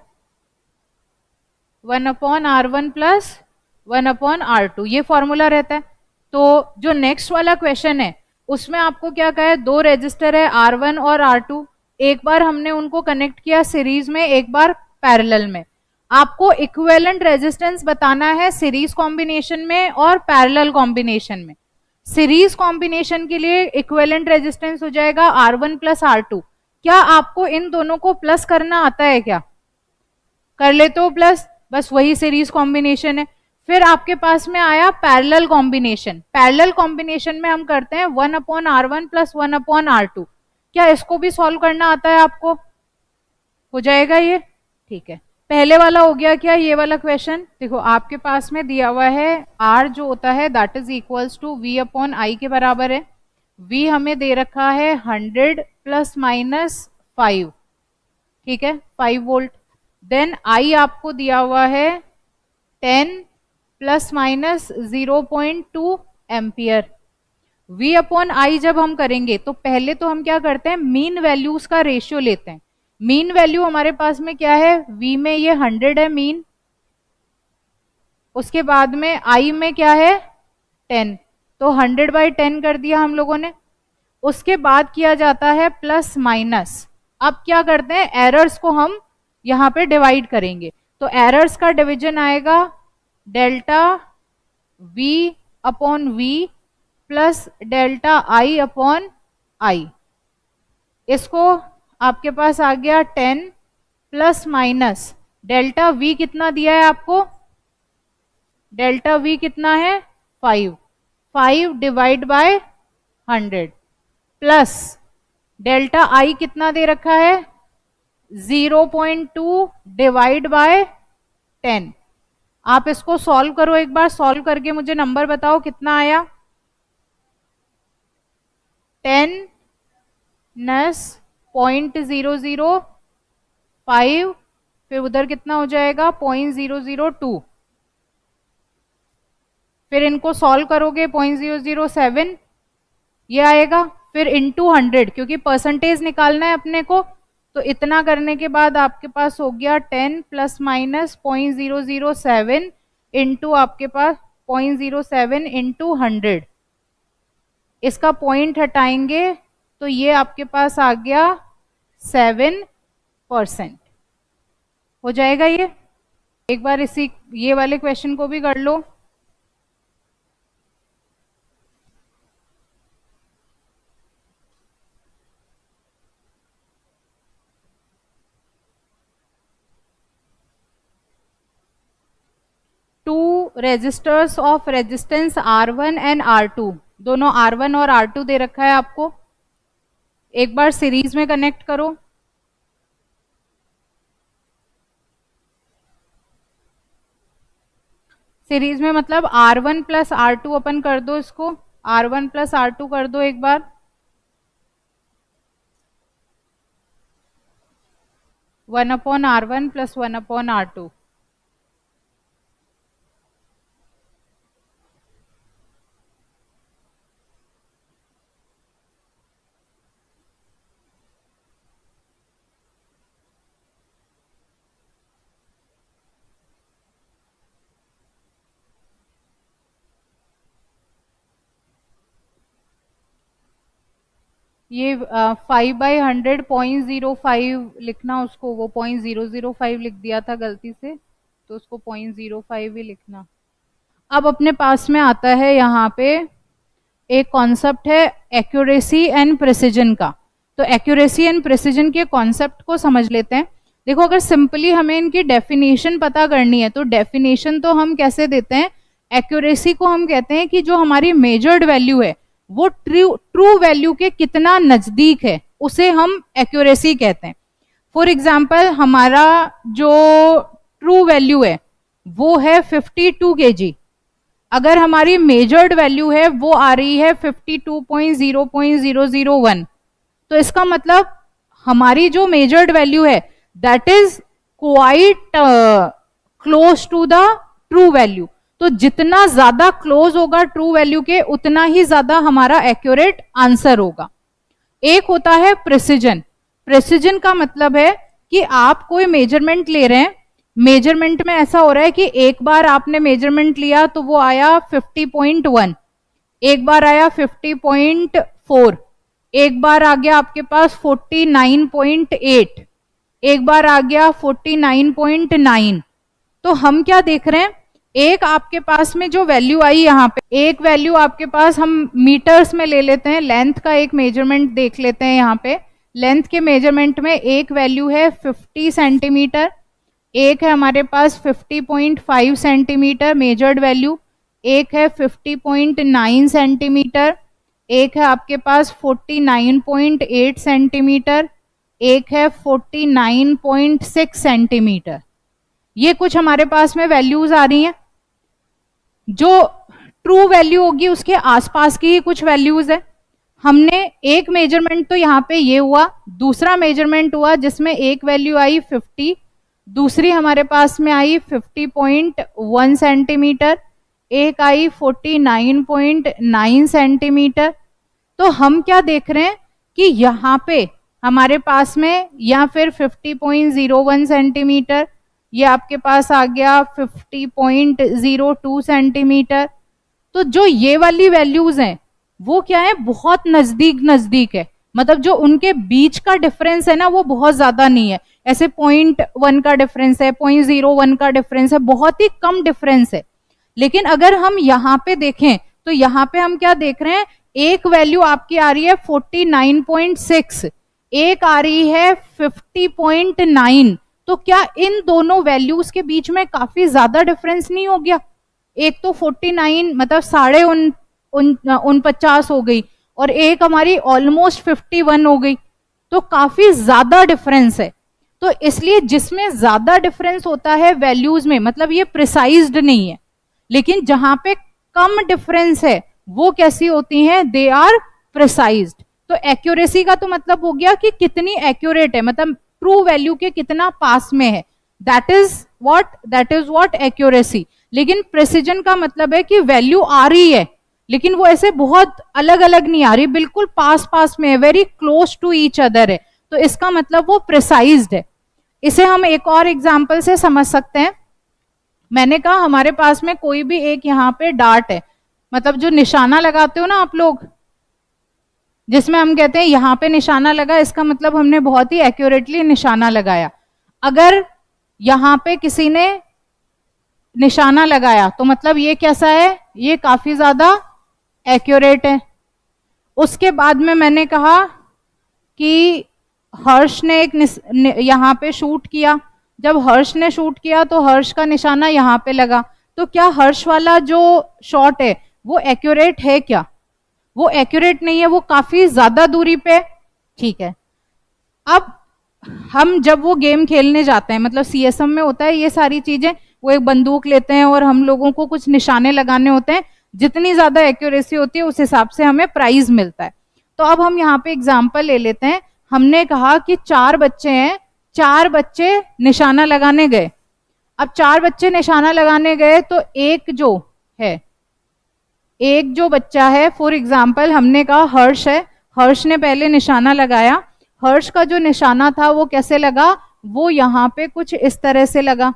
1/R1 प्लस 1/R2, ये फॉर्मूला रहता है। तो जो नेक्स्ट वाला क्वेश्चन है उसमें आपको क्या कहा है, दो रेजिस्टर है R1 और R2, एक बार हमने उनको कनेक्ट किया सीरीज में, एक बार पैरेलल में। आपको इक्विवेलेंट रेजिस्टेंस बताना है सीरीज कॉम्बिनेशन में और पैरेलल कॉम्बिनेशन में। सीरीज कॉम्बिनेशन के लिए इक्विवेलेंट रेजिस्टेंस हो जाएगा R1 प्लस R2। क्या आपको इन दोनों को प्लस करना आता है क्या? कर ले तो प्लस, बस वही सीरीज कॉम्बिनेशन है। फिर आपके पास में आया पैरेलल कॉम्बिनेशन। पैरेलल कॉम्बिनेशन में हम करते हैं 1/R1 प्लस 1/R2। क्या इसको भी सॉल्व करना आता है आपको? हो जाएगा ये, ठीक है। पहले वाला हो गया क्या, ये वाला क्वेश्चन। देखो आपके पास में दिया हुआ है R जो होता है that is equals to V/I के बराबर है। V हमें दे रखा है 100 प्लस माइनस 5, ठीक है, 5 वोल्ट। देन I आपको दिया हुआ है 10 प्लस माइनस 0.2 एम्पियर। V/I जब हम करेंगे तो पहले तो हम क्या करते हैं, मीन वैल्यूज का रेशियो लेते हैं। मीन वैल्यू हमारे पास में क्या है, V में ये 100 है मीन, उसके बाद में I में क्या है 10, तो 100/10 कर दिया हम लोगों ने। उसके बाद किया जाता है प्लस माइनस। अब क्या करते हैं, एरर्स को हम यहां पे डिवाइड करेंगे। तो एरर्स का डिवीजन आएगा delta V/V plus delta I/I। इसको आपके पास आ गया 10 प्लस माइनस डेल्टा V कितना दिया है आपको, डेल्टा V कितना है 5 divide by 100 plus delta I कितना दे रखा है 0.2 डिवाइड बाय 10। आप इसको सॉल्व करो, एक बार सॉल्व करके मुझे नंबर बताओ कितना आया। 10 नस 0.005, फिर उधर कितना हो जाएगा 0.002, फिर इनको सॉल्व करोगे 0.007 ये आएगा, फिर इंटू 100 क्योंकि परसेंटेज निकालना है अपने को। तो इतना करने के बाद आपके पास हो गया 10 प्लस माइनस 0.007 इंटू आपके पास 0.07 इंटू 100। इसका पॉइंट हटाएंगे तो ये आपके पास आ गया 7%। हो जाएगा ये। एक बार ये वाले क्वेश्चन को भी कर लो। Two resistors of resistance R1 and R2, दोनों R1 और R2 दे रखा है आपको। एक बार सीरीज में कनेक्ट करो। सीरीज में मतलब R1 प्लस R2 अपन कर दो, इसको R1 प्लस R2 कर दो एक बार। 1/R1 plus 1/R2। ये 5/100 0.05 लिखना, उसको वो 0.005 लिख दिया था गलती से, तो उसको 0.05 ही लिखना। अब अपने पास में आता है यहाँ पे एक कॉन्सेप्ट है एक्यूरेसी एंड प्रिसिजन का। तो एक्यूरेसी एंड प्रिसिजन के कॉन्सेप्ट को समझ लेते हैं। देखो अगर सिंपली हमें इनकी डेफिनेशन पता करनी है तो डेफिनेशन तो हम कैसे देते हैं, एक्यूरेसी को हम कहते हैं कि जो हमारी मेजर्ड वैल्यू है वो ट्रू वैल्यू के कितना नजदीक है उसे हम एक्यूरेसी कहते हैं। फॉर एग्जाम्पल हमारा जो ट्रू वैल्यू है वो है 52 kg, अगर हमारी मेजर्ड वैल्यू है वो आ रही है 52.0.001, तो इसका मतलब हमारी जो मेजर्ड वैल्यू है that is quite close to the true value. तो जितना ज्यादा क्लोज होगा ट्रू वैल्यू के उतना ही ज्यादा हमारा एक्यूरेट आंसर होगा। एक होता है प्रिसिजन। प्रिसिजन का मतलब है कि आप कोई मेजरमेंट ले रहे हैं, मेजरमेंट में ऐसा हो रहा है कि एक बार आपने मेजरमेंट लिया तो वो आया 50.1, एक बार आया 50.4, एक बार आ गया आपके पास 49.8, एक बार आ गया 49.9। तो हम क्या देख रहे हैं, एक आपके पास में जो वैल्यू आई यहाँ पे, एक वैल्यू आपके पास हम मीटर्स में ले लेते हैं, लेंथ का एक मेजरमेंट देख लेते हैं। यहाँ पे लेंथ के मेजरमेंट में एक वैल्यू है 50 सेंटीमीटर, एक है हमारे पास 50.5 सेंटीमीटर मेजर्ड वैल्यू, एक है 50.9 सेंटीमीटर, एक है आपके पास 49.8 सेंटीमीटर, एक है 49.6 सेंटीमीटर। ये कुछ हमारे पास में वैल्यूज आ रही हैं। जो ट्रू वैल्यू होगी उसके आसपास की ही कुछ वैल्यूज है। हमने एक मेजरमेंट तो यहाँ पे ये हुआ, दूसरा मेजरमेंट हुआ जिसमें एक वैल्यू आई 50, दूसरी हमारे पास में आई 50.1 सेंटीमीटर, एक आई 49.9 सेंटीमीटर। तो हम क्या देख रहे हैं कि यहाँ पे हमारे पास में या फिर 50.01 सेंटीमीटर, ये आपके पास आ गया 50.02 सेंटीमीटर। तो जो ये वाली वैल्यूज हैं वो क्या है, बहुत नजदीक नजदीक है, मतलब जो उनके बीच का डिफरेंस है ना वो बहुत ज्यादा नहीं है। ऐसे 0.1 का डिफरेंस है, 0.01 का डिफरेंस है, बहुत ही कम डिफरेंस है। लेकिन अगर हम यहाँ पे देखें तो यहाँ पे हम क्या देख रहे हैं, एक वैल्यू आपकी आ रही है 49.6, एक आ रही है 50.9। तो क्या इन दोनों वैल्यूज के बीच में काफी ज्यादा डिफरेंस नहीं हो गया? एक तो 49 मतलब 49.49 हो गई और एक हमारी ऑलमोस्ट 51 हो गई, तो काफी ज्यादा डिफरेंस है। तो इसलिए जिसमें ज्यादा डिफरेंस होता है वैल्यूज में, मतलब ये प्रिसाइज्ड नहीं है, लेकिन जहां पे कम डिफरेंस है वो कैसी होती हैं, दे आर प्रिसाइज्ड। तो एक्यूरेसी का तो मतलब हो गया कि कितनी एक्यूरेट है, मतलब ट्रू वैल्यू के कितना पास में है, दैट इज व्हाट एक्यूरेसी। लेकिन प्रिसिजन का मतलब है कि वैल्यू आ रही है लेकिन वो ऐसे बहुत अलग अलग नहीं आ रही, बिल्कुल पास पास में है, very close to each other है, तो इसका मतलब वो प्रिसाइज्ड है। इसे हम एक और एग्जांपल से समझ सकते हैं। मैंने कहा हमारे पास में कोई भी एक यहाँ पे डार्ट है, मतलब जो निशाना लगाते हो ना आप लोग, जिसमें हम कहते हैं यहां पे निशाना लगा, इसका मतलब हमने बहुत ही एक्यूरेटली निशाना लगाया। अगर यहां पे किसी ने निशाना लगाया तो मतलब ये कैसा है, ये काफी ज्यादा एक्यूरेट है। उसके बाद में मैंने कहा कि हर्ष ने एक यहां पे शूट किया, जब हर्ष ने शूट किया तो हर्ष का निशाना यहां पे लगा, तो क्या हर्ष वाला जो शॉट है वो एक्यूरेट है क्या? वो एक्यूरेट नहीं है, वो काफी ज्यादा दूरी पे, ठीक है। अब हम जब वो गेम खेलने जाते हैं, मतलब सीएसएम में होता है ये सारी चीजें, वो एक बंदूक लेते हैं और हम लोगों को कुछ निशाने लगाने होते हैं, जितनी ज्यादा एक्यूरेसी होती है उस हिसाब से हमें प्राइज मिलता है। तो अब हम यहाँ पे एग्जाम्पल ले लेते हैं। हमने कहा कि 4 बच्चे हैं, 4 बच्चे निशाना लगाने गए। अब 4 बच्चे निशाना लगाने गए तो एक जो बच्चा है, फॉर एग्जाम्पल हमने कहा हर्ष है, हर्ष ने पहले निशाना लगाया। हर्ष का जो निशाना था वो कैसे लगा, वो यहां पे कुछ इस तरह से लगा।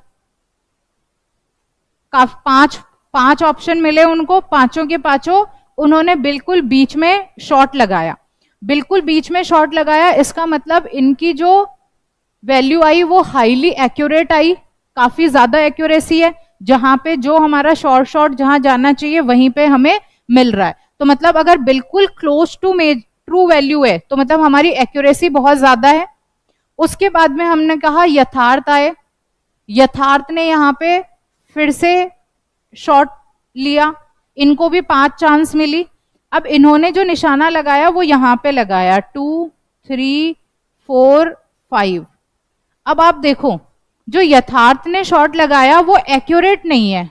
5 ऑप्शन मिले उनको, पांचों के पांचों उन्होंने बिल्कुल बीच में शॉट लगाया, बिल्कुल बीच में शॉट लगाया। इसका मतलब इनकी जो वैल्यू आई वो हाईली एक्यूरेट आई, काफी ज्यादा एक्यूरेसी है, जहां पे जो हमारा शॉट जहां जाना चाहिए वहीं पे हमें मिल रहा है। तो मतलब अगर बिल्कुल क्लोज टू ट्रू वैल्यू है तो मतलब हमारी एक्यूरेसी बहुत ज्यादा है। उसके बाद में हमने कहा यथार्थ आए, यथार्थ ने यहाँ पे फिर से शॉट लिया, इनको भी 5 चांस मिली। अब इन्होंने जो निशाना लगाया वो यहां पे लगाया 2, 3, 4, 5। अब आप देखो जो यथार्थ ने शॉट लगाया वो एक्यूरेट नहीं है।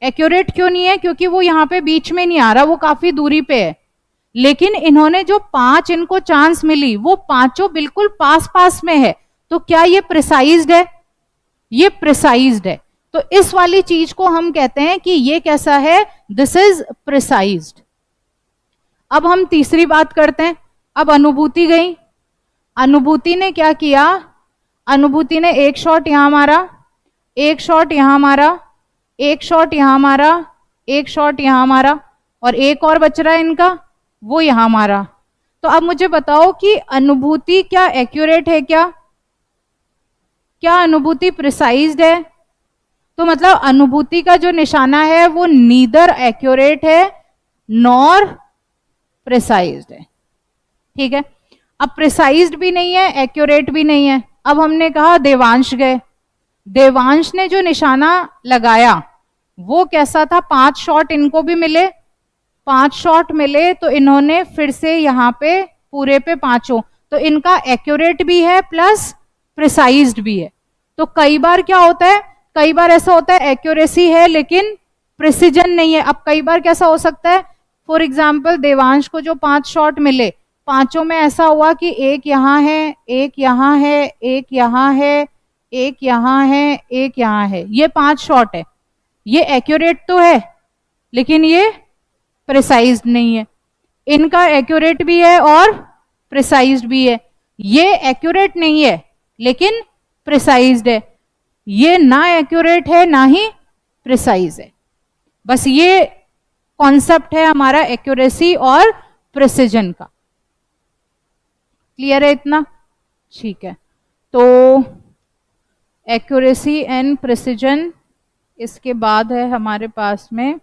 एक्यूरेट क्यों नहीं है? क्योंकि वो यहाँ पे बीच में नहीं आ रहा, वो काफी दूरी पे है। लेकिन इन्होंने जो 5 इनको चांस मिली वो पांचों बिल्कुल पास पास में है, तो क्या ये प्रिसाइज्ड है? ये प्रिसाइज्ड है। तो इस वाली चीज को हम कहते हैं कि ये कैसा है, दिस इज प्रिसाइज्ड। अब हम तीसरी बात करते हैं। अब अनुभूति गई, अनुभूति ने क्या किया, अनुभूति ने एक शॉट यहां मारा, एक शॉट यहां मारा, एक शॉट यहां मारा, एक शॉट यहां मारा, और एक और बच रहा है इनका, वो यहां मारा। तो अब मुझे बताओ कि अनुभूति क्या एक्यूरेट है, क्या क्या अनुभूति प्रिसाइज्ड है? तो मतलब अनुभूति का जो निशाना है वो नीदर एक्यूरेट है नॉर प्रिसाइज्ड है। ठीक है, अब प्रिसाइज्ड भी नहीं है, एक्यूरेट भी नहीं है। अब हमने कहा देवांश गए, देवांश ने जो निशाना लगाया वो कैसा था, 5 शॉट इनको भी मिले, 5 शॉट मिले, तो इन्होंने फिर से यहां पे पूरे पे पांचों, तो इनका एक्यूरेट भी है प्लस प्रिसाइज्ड भी है। तो कई बार क्या होता है, कई बार ऐसा होता है एक्यूरेसी है लेकिन प्रिसीजन नहीं है। अब कई बार कैसा हो सकता है, फॉर एग्जाम्पल देवांश को जो 5 शॉट मिले, पांचों में ऐसा हुआ कि एक यहां है, एक यहां है, एक यहां है, एक यहां है, एक यहां है, ये 5 शॉट है, ये एक्यूरेट तो है लेकिन ये प्रिसाइज्ड नहीं है। इनका एक्यूरेट भी है और प्रिसाइज्ड भी है, ये एक्यूरेट नहीं है लेकिन प्रिसाइज्ड है, ये ना एक्यूरेट है ना ही प्रिसाइज है। बस ये कॉन्सेप्ट है हमारा एक्यूरेसी और प्रिसिजन का। क्लियर है इतना? ठीक है, तो एक्यूरेसी एंड प्रिसिजन, इसके बाद है हमारे पास में,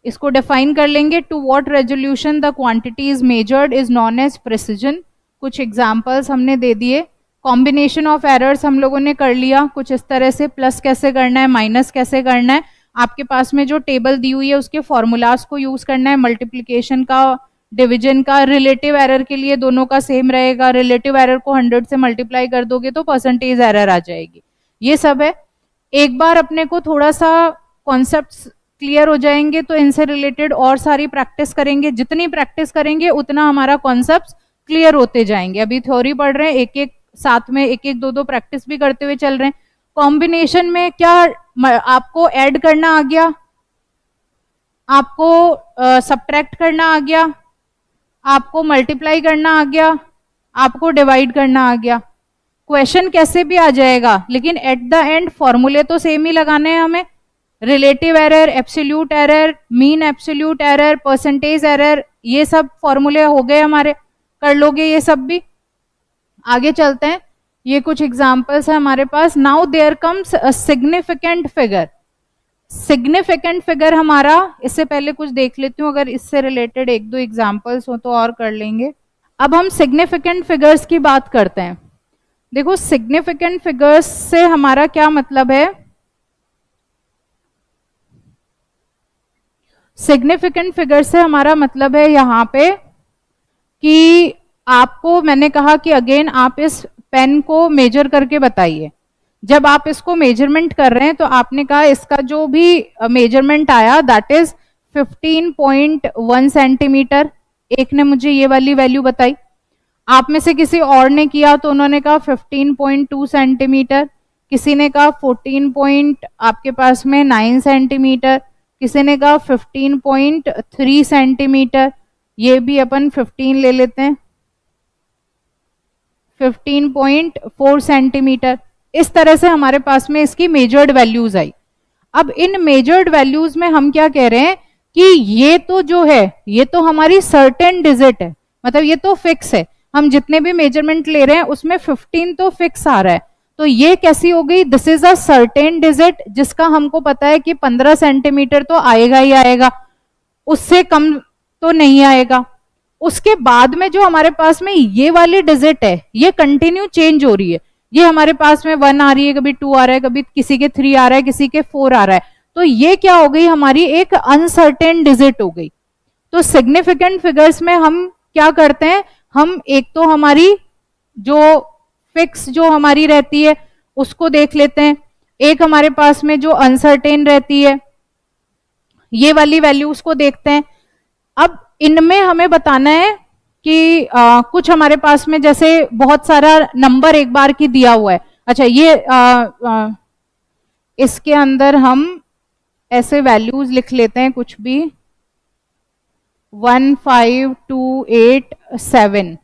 इसको डिफाइन कर लेंगे, to what resolution the quantity is measured is known as precision. कुछ एग्जांपल्स हमने दे दिए, कॉम्बिनेशन ऑफ एरर्स हम लोगों ने कर लिया कुछ इस तरह से, प्लस कैसे करना है, माइनस कैसे करना है, आपके पास में जो टेबल दी हुई है उसके फॉर्मूलाज को यूज करना है, मल्टीप्लीकेशन का, डिवीजन का, रिलेटिव एरर के लिए दोनों का सेम रहेगा, रिलेटिव एरर को 100 से मल्टीप्लाई कर दोगे तो परसेंटेज एरर आ जाएगी, ये सब है। एक बार अपने को थोड़ा सा कॉन्सेप्ट्स क्लियर हो जाएंगे तो इनसे रिलेटेड और सारी प्रैक्टिस करेंगे, जितनी प्रैक्टिस करेंगे उतना हमारा कॉन्सेप्ट्स क्लियर होते जाएंगे। अभी थ्योरी पढ़ रहे हैं, एक एक साथ में एक एक दो दो प्रैक्टिस भी करते हुए चल रहे हैं। कॉम्बिनेशन में क्या आपको ऐड करना आ गया, आपको सब्ट्रैक्ट करना आ गया, आपको मल्टीप्लाई करना आ गया, आपको डिवाइड करना आ गया, क्वेश्चन कैसे भी आ जाएगा लेकिन एट द एंड फॉर्मूले तो सेम ही लगाने हैं हमें, relative error, absolute error, mean absolute error, percentage error, ये सब फॉर्मूले हो गए हमारे, कर लोगे ये सब भी। आगे चलते हैं, ये कुछ एग्जांपल्स है हमारे पास। Now there comes a significant figure, significant figure हमारा, इससे पहले कुछ देख लेती हूँ, अगर इससे रिलेटेड एक दो एग्जांपल्स हो तो और कर लेंगे। अब हम सिग्निफिकेंट फिगर्स की बात करते हैं। देखो सिग्निफिकेंट फिगर्स से हमारा क्या मतलब है, सिग्निफिकेंट फिगर से हमारा मतलब है यहां पे कि आपको, मैंने कहा कि अगेन आप इस पेन को मेजर करके बताइए। जब आप इसको मेजरमेंट कर रहे हैं तो आपने कहा इसका जो भी मेजरमेंट आया दैट इज 15.1 सेंटीमीटर, एक ने मुझे ये वाली वैल्यू बताई, आप में से किसी और ने किया तो उन्होंने कहा 15.2 सेंटीमीटर, किसी ने कहा 14 पॉइंट आपके पास में 9 सेंटीमीटर, किसी ने कहा 15.3 सेंटीमीटर, ये भी अपन 15 ले लेते हैं, 15.4 सेंटीमीटर। इस तरह से हमारे पास में इसकी मेजर्ड वैल्यूज आई। अब इन मेजर्ड वैल्यूज में हम क्या कह रहे हैं कि ये तो जो है ये तो हमारी सर्टेन डिजिट है, मतलब ये तो फिक्स है, हम जितने भी मेजरमेंट ले रहे हैं उसमें 15 तो फिक्स आ रहा है, तो ये कैसी हो गई, this is a certain digit, जिसका हमको पता है कि 15 सेंटीमीटर तो आएगा ही आएगा, उससे कम तो नहीं आएगा। उसके बाद में जो हमारे पास में ये वाली डिजिट है ये कंटिन्यू चेंज हो रही है, ये हमारे पास में 1 आ रही है, कभी 2 आ रहा है, कभी किसी के 3 आ रहा है, किसी के 4 आ रहा है, तो ये क्या हो गई, हमारी एक अनसर्टेन डिजिट हो गई। तो सिग्निफिकेंट फिगर्स में हम क्या करते हैं, हम एक तो हमारी जो फिक्स जो हमारी रहती है उसको देख लेते हैं, एक हमारे पास में जो अनसर्टेन रहती है ये वाली वैल्यूज को देखते हैं। अब इनमें हमें बताना है कि कुछ हमारे पास में जैसे बहुत सारा नंबर एक बार की दिया हुआ है, अच्छा ये इसके अंदर हम ऐसे वैल्यूज लिख लेते हैं कुछ भी, 15287,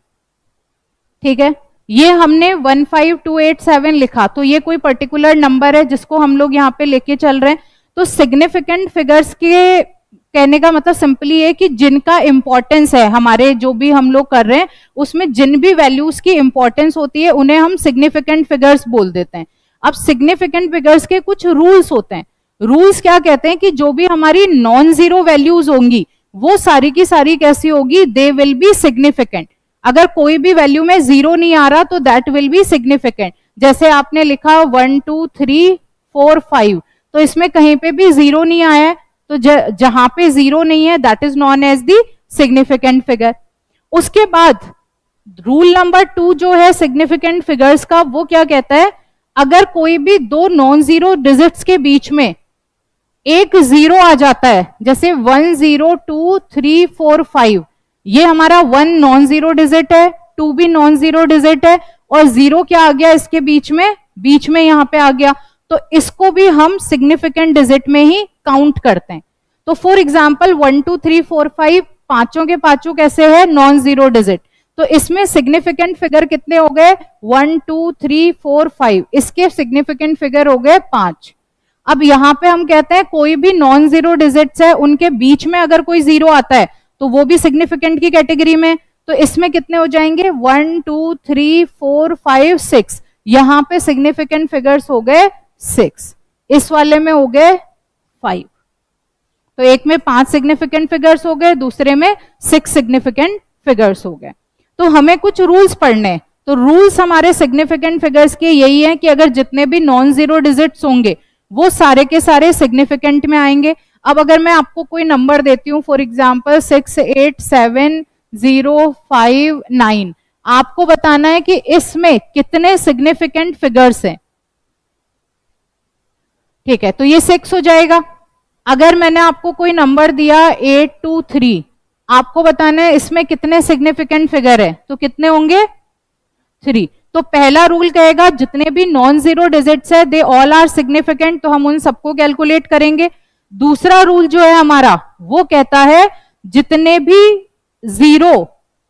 ठीक है। ये हमने 15287 लिखा, तो ये कोई पर्टिकुलर नंबर है जिसको हम लोग यहाँ पे लेके चल रहे हैं। तो सिग्निफिकेंट फिगर्स के कहने का मतलब सिंपली है कि जिनका इंपॉर्टेंस है, हमारे जो भी हम लोग कर रहे हैं उसमें जिन भी वैल्यूज की इंपॉर्टेंस होती है उन्हें हम सिग्निफिकेंट फिगर्स बोल देते हैं। अब सिग्निफिकेंट फिगर्स के कुछ रूल्स होते हैं। रूल्स क्या कहते हैं कि जो भी हमारी नॉन जीरो वैल्यूज होंगी वो सारी की सारी कैसी होगी, दे विल बी सिग्निफिकेंट। अगर कोई भी वैल्यू में जीरो नहीं आ रहा तो दैट विल बी सिग्निफिकेंट। जैसे आपने लिखा 1 2 3 4 5, तो इसमें कहीं पे भी जीरो नहीं आया है, तो जहां पे जीरो नहीं है that is known as the significant figure. उसके बाद रूल नंबर 2 जो है सिग्निफिकेंट फिगर्स का, वो क्या कहता है, अगर कोई भी दो नॉन जीरो डिजिट्स के बीच में एक जीरो आ जाता है, जैसे 1 0 2 3 4 5, ये हमारा 1 नॉन जीरो डिजिट है, 2 भी नॉन जीरो डिजिट है, और जीरो क्या आ गया इसके बीच में यहां पे आ गया, तो इसको भी हम सिग्निफिकेंट डिजिट में ही काउंट करते हैं। तो फॉर एग्जाम्पल 1 2 3 4 5 पांचों के पांचों कैसे है, नॉन जीरो डिजिट, तो इसमें सिग्निफिकेंट फिगर कितने हो गए, 1 2 3 4 5, इसके सिग्निफिकेंट फिगर हो गए 5। अब यहां पे हम कहते हैं कोई भी नॉन जीरो डिजिट्स है उनके बीच में अगर कोई जीरो आता है तो वो भी सिग्निफिकेंट की कैटेगरी में, तो इसमें कितने हो जाएंगे, 1 2 3 4 5 6, यहां पे सिग्निफिकेंट फिगर्स हो गए 6, इस वाले में हो गए 5। तो एक में 5 सिग्निफिकेंट फिगर्स हो गए, दूसरे में 6 सिग्निफिकेंट फिगर्स हो गए। तो हमें कुछ रूल्स पढ़ने हैं। तो रूल्स हमारे सिग्निफिकेंट फिगर्स के यही है कि अगर जितने भी नॉन जीरो डिजिट्स होंगे वो सारे के सारे सिग्निफिकेंट में आएंगे। अब अगर मैं आपको कोई नंबर देती हूं, फॉर एग्जांपल 6 8 7 0 5 9, आपको बताना है कि इसमें कितने सिग्निफिकेंट फिगर्स हैं, ठीक है, तो ये 6 हो जाएगा। अगर मैंने आपको कोई नंबर दिया 8 2 3, आपको बताना है इसमें कितने सिग्निफिकेंट फिगर है, तो कितने होंगे, 3। तो पहला रूल कहेगा जितने भी नॉन जीरो डिजिट्स है दे ऑल आर सिग्निफिकेंट, तो हम उन सबको कैलकुलेट करेंगे। दूसरा रूल जो है हमारा वो कहता है जितने भी जीरो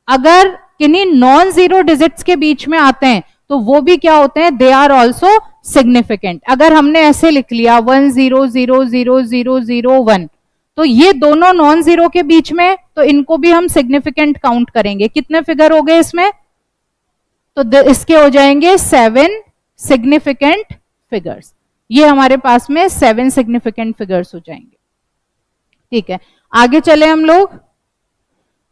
अगर किन्हीं नॉन जीरो डिजिट्स के बीच में आते हैं तो वो भी क्या होते हैं, दे आर ऑल्सो सिग्निफिकेंट। अगर हमने ऐसे लिख लिया 1 0 0 0 0 0 1, तो ये दोनों नॉन जीरो के बीच में, तो इनको भी हम सिग्निफिकेंट काउंट करेंगे। कितने फिगर हो गए इसमें, तो इसके हो जाएंगे 7 सिग्निफिकेंट फिगर्स। ये हमारे पास में 7 सिग्निफिकेंट फिगर्स हो जाएंगे, ठीक है। आगे चले हम लोग।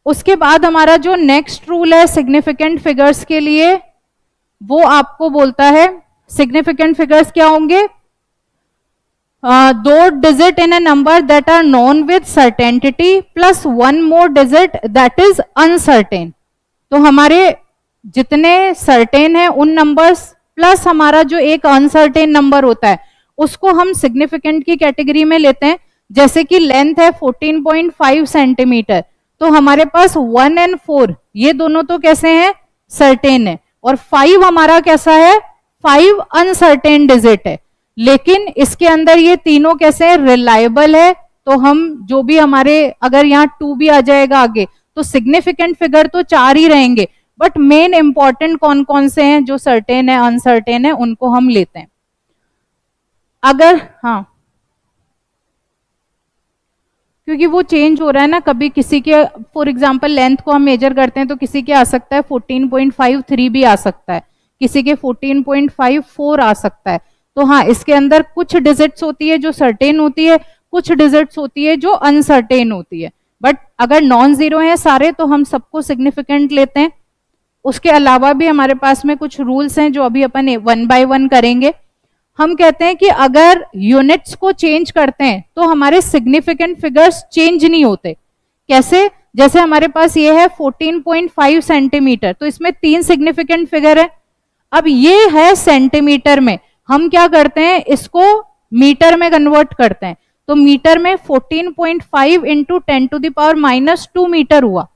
उसके बाद हमारा जो नेक्स्ट रूल है सिग्निफिकेंट फिगर्स के लिए, वो आपको बोलता है सिग्निफिकेंट फिगर्स क्या होंगे, दो digit in a number that are known with certainty plus 1 more digit that is uncertain. तो हमारे जितने सर्टेन है उन नंबर्स प्लस हमारा जो एक अनसर्टेन नंबर होता है उसको हम सिग्निफिकेंट की कैटेगरी में लेते हैं। जैसे कि लेंथ है 14.5 सेंटीमीटर, तो हमारे पास 1 और 4 ये दोनों तो कैसे हैं, सर्टेन है, और 5 हमारा कैसा है, 5 अनसर्टेन डिजिट है, लेकिन इसके अंदर ये तीनों कैसे है, रिलायबल है। तो हम जो भी हमारे, अगर यहाँ 2 भी आ जाएगा आगे तो सिग्निफिकेंट फिगर तो 4 ही रहेंगे, बट मेन इंपॉर्टेंट कौन कौन से हैं जो सर्टेन है अनसर्टेन है उनको हम लेते हैं। अगर हाँ, क्योंकि वो चेंज हो रहा है ना, कभी किसी के फॉर एग्जांपल लेंथ को हम मेजर करते हैं तो किसी के आ सकता है 14.53 भी आ सकता है, किसी के 14.54 आ सकता है। तो हाँ, इसके अंदर कुछ डिजिट्स होती है जो सर्टेन होती है, कुछ डिजिट्स होती है जो अनसर्टेन होती है, बट अगर नॉन जीरो है सारे तो हम सबको सिग्निफिकेंट लेते हैं। उसके अलावा भी हमारे पास में कुछ रूल्स हैं जो अभी अपन 1 बाय 1 करेंगे। हम कहते हैं कि अगर यूनिट्स को चेंज करते हैं तो हमारे सिग्निफिकेंट फिगर्स चेंज नहीं होते। कैसे, जैसे हमारे पास ये है 14.5 सेंटीमीटर, तो इसमें 3 सिग्निफिकेंट फिगर है। अब ये है सेंटीमीटर में, हम क्या करते हैं इसको मीटर में कन्वर्ट करते हैं, तो मीटर में 14.5 इंटू 10⁻⁻² मीटर हुआ।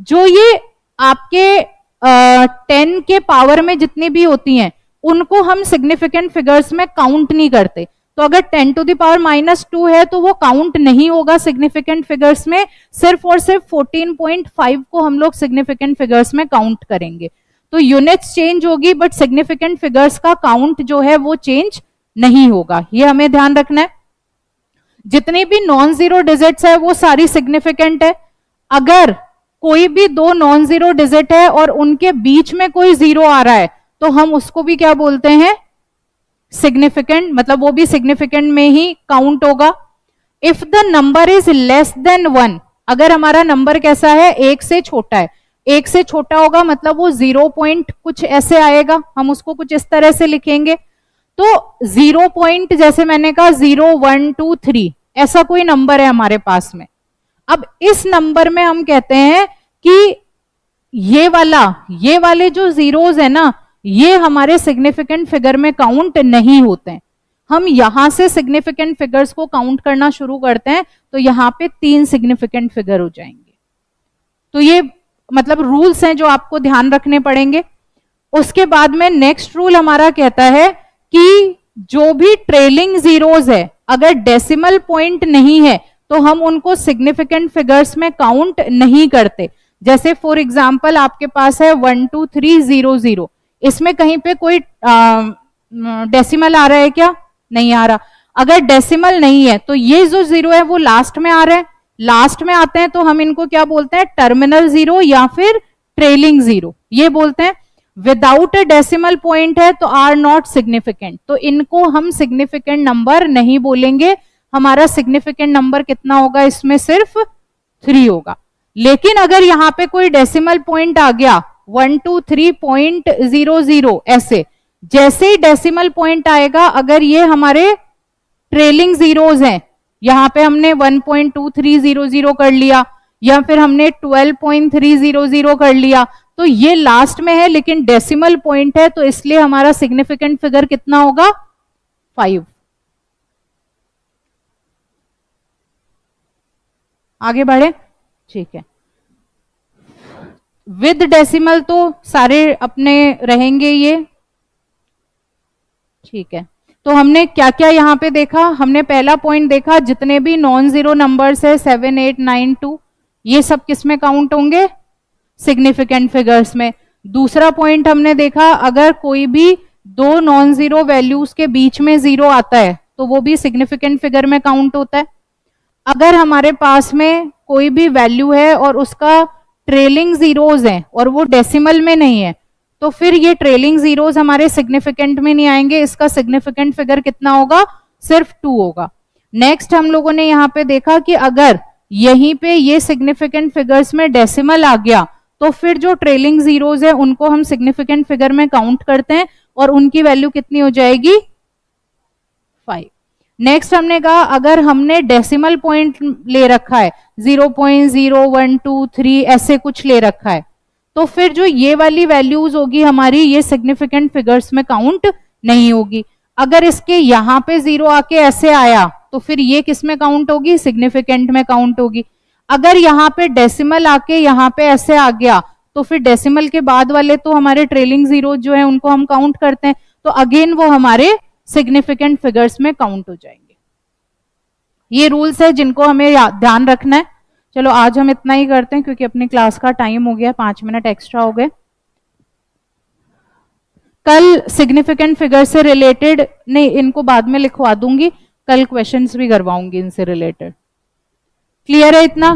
जो ये आपके 10 के पावर में जितनी भी होती हैं उनको हम सिग्निफिकेंट फिगर्स में काउंट नहीं करते, तो अगर 10 टू द पावर -2 है तो वो काउंट नहीं होगा सिग्निफिकेंट फिगर्स में, सिर्फ और सिर्फ 14.5 को हम लोग सिग्निफिकेंट फिगर्स में काउंट करेंगे। तो यूनिट्स चेंज होगी बट सिग्निफिकेंट फिगर्स का काउंट जो है वो चेंज नहीं होगा, ये हमें ध्यान रखना है। जितनी भी नॉन जीरो डिजिट्स है वो सारी सिग्निफिकेंट है। अगर कोई भी दो नॉन जीरो डिजिट है और उनके बीच में कोई जीरो आ रहा है तो हम उसको भी क्या बोलते हैं, सिग्निफिकेंट, मतलब वो भी सिग्निफिकेंट में ही काउंट होगा। If the number is less than 1, अगर हमारा नंबर कैसा है, एक से छोटा है, एक से छोटा होगा मतलब वो 0 पॉइंट कुछ ऐसे आएगा, हम उसको कुछ इस तरह से लिखेंगे। तो 0 पॉइंट जैसे मैंने कहा 0 1 2 3 ऐसा कोई नंबर है हमारे पास में। अब इस नंबर में हम कहते हैं कि ये वाले जो जीरोस है ना, ये हमारे सिग्निफिकेंट फिगर में काउंट नहीं होते हैं। हम यहां से सिग्निफिकेंट फिगर्स को काउंट करना शुरू करते हैं तो यहां पे 3 सिग्निफिकेंट फिगर हो जाएंगे। तो ये मतलब रूल्स हैं जो आपको ध्यान रखने पड़ेंगे। उसके बाद में नेक्स्ट रूल हमारा कहता है कि जो भी ट्रेलिंग जीरोस है अगर डेसिमल पॉइंट नहीं है तो हम उनको सिग्निफिकेंट फिगर्स में काउंट नहीं करते। जैसे फॉर एग्जांपल आपके पास है 1 2 3 0 0, इसमें कहीं पे कोई डेसिमल आ रहा है क्या? नहीं आ रहा। अगर डेसिमल नहीं है तो ये जो जीरो है वो लास्ट में आ रहा है, लास्ट में आते हैं तो हम इनको क्या बोलते हैं, टर्मिनल जीरो या फिर ट्रेलिंग जीरो ये बोलते हैं। विदाउट अ डेसिमल पॉइंट है तो आर नॉट सिग्निफिकेंट, तो इनको हम सिग्निफिकेंट नंबर नहीं बोलेंगे। हमारा सिग्निफिकेंट नंबर कितना होगा, इसमें सिर्फ 3 होगा। लेकिन अगर यहां पे कोई डेसिमल पॉइंट आ गया 1 2 3.00 ऐसे, जैसे ही डेसिमल पॉइंट आएगा अगर ये हमारे ट्रेलिंग जीरोस हैं, यहां पे हमने 1.2300 कर लिया या फिर हमने 12.300 कर लिया, तो ये लास्ट में है लेकिन डेसिमल पॉइंट है तो इसलिए हमारा सिग्निफिकेंट फिगर कितना होगा, 5। आगे बढ़े, ठीक है। विद डेसिमल तो सारे अपने रहेंगे ये, ठीक है। तो हमने क्या क्या यहां पे देखा, हमने पहला पॉइंट देखा जितने भी नॉन जीरो नंबर्स है 7 8 9 2 ये सब किस में काउंट होंगे, सिग्निफिकेंट फिगर्स में। दूसरा पॉइंट हमने देखा अगर कोई भी दो नॉन जीरो वैल्यूज के बीच में जीरो आता है तो वो भी सिग्निफिकेंट फिगर में काउंट होता है। अगर हमारे पास में कोई भी वैल्यू है और उसका ट्रेलिंग जीरोस है और वो डेसिमल में नहीं है तो फिर ये ट्रेलिंग जीरोस हमारे सिग्निफिकेंट में नहीं आएंगे, इसका सिग्निफिकेंट फिगर कितना होगा, सिर्फ 2 होगा। नेक्स्ट हम लोगों ने यहाँ पे देखा कि अगर यहीं पे ये सिग्निफिकेंट फिगर्स में डेसिमल आ गया तो फिर जो ट्रेलिंग जीरोस है उनको हम सिग्निफिकेंट फिगर में काउंट करते हैं और उनकी वैल्यू कितनी हो जाएगी, 5। नेक्स्ट हमने कहा अगर हमने डेसिमल पॉइंट ले रखा है 0.0123 ऐसे कुछ ले रखा है तो फिर जो ये वाली वैल्यूज होगी हमारी ये सिग्निफिकेंट फिगर्स में काउंट नहीं होगी। अगर इसके यहां पे 0 आके ऐसे आया तो फिर ये किस में काउंट होगी, सिग्निफिकेंट में काउंट होगी। अगर यहाँ पे डेसिमल आके यहाँ पे ऐसे आ गया तो फिर डेसिमल के बाद वाले तो हमारे ट्रेलिंग जीरो जो है उनको हम काउंट करते हैं तो अगेन वो हमारे सिग्निफिकेंट फिगर्स में काउंट हो जाएंगे। ये रूल्स है जिनको हमें ध्यान रखना है। चलो आज हम इतना ही करते हैं क्योंकि अपनी क्लास का टाइम हो गया, 5 मिनट एक्स्ट्रा हो गए। कल सिग्निफिकेंट फिगर से रिलेटेड नहीं, इनको बाद में लिखवा दूंगी, कल क्वेश्चंस भी करवाऊंगी इनसे रिलेटेड। क्लियर है इतना?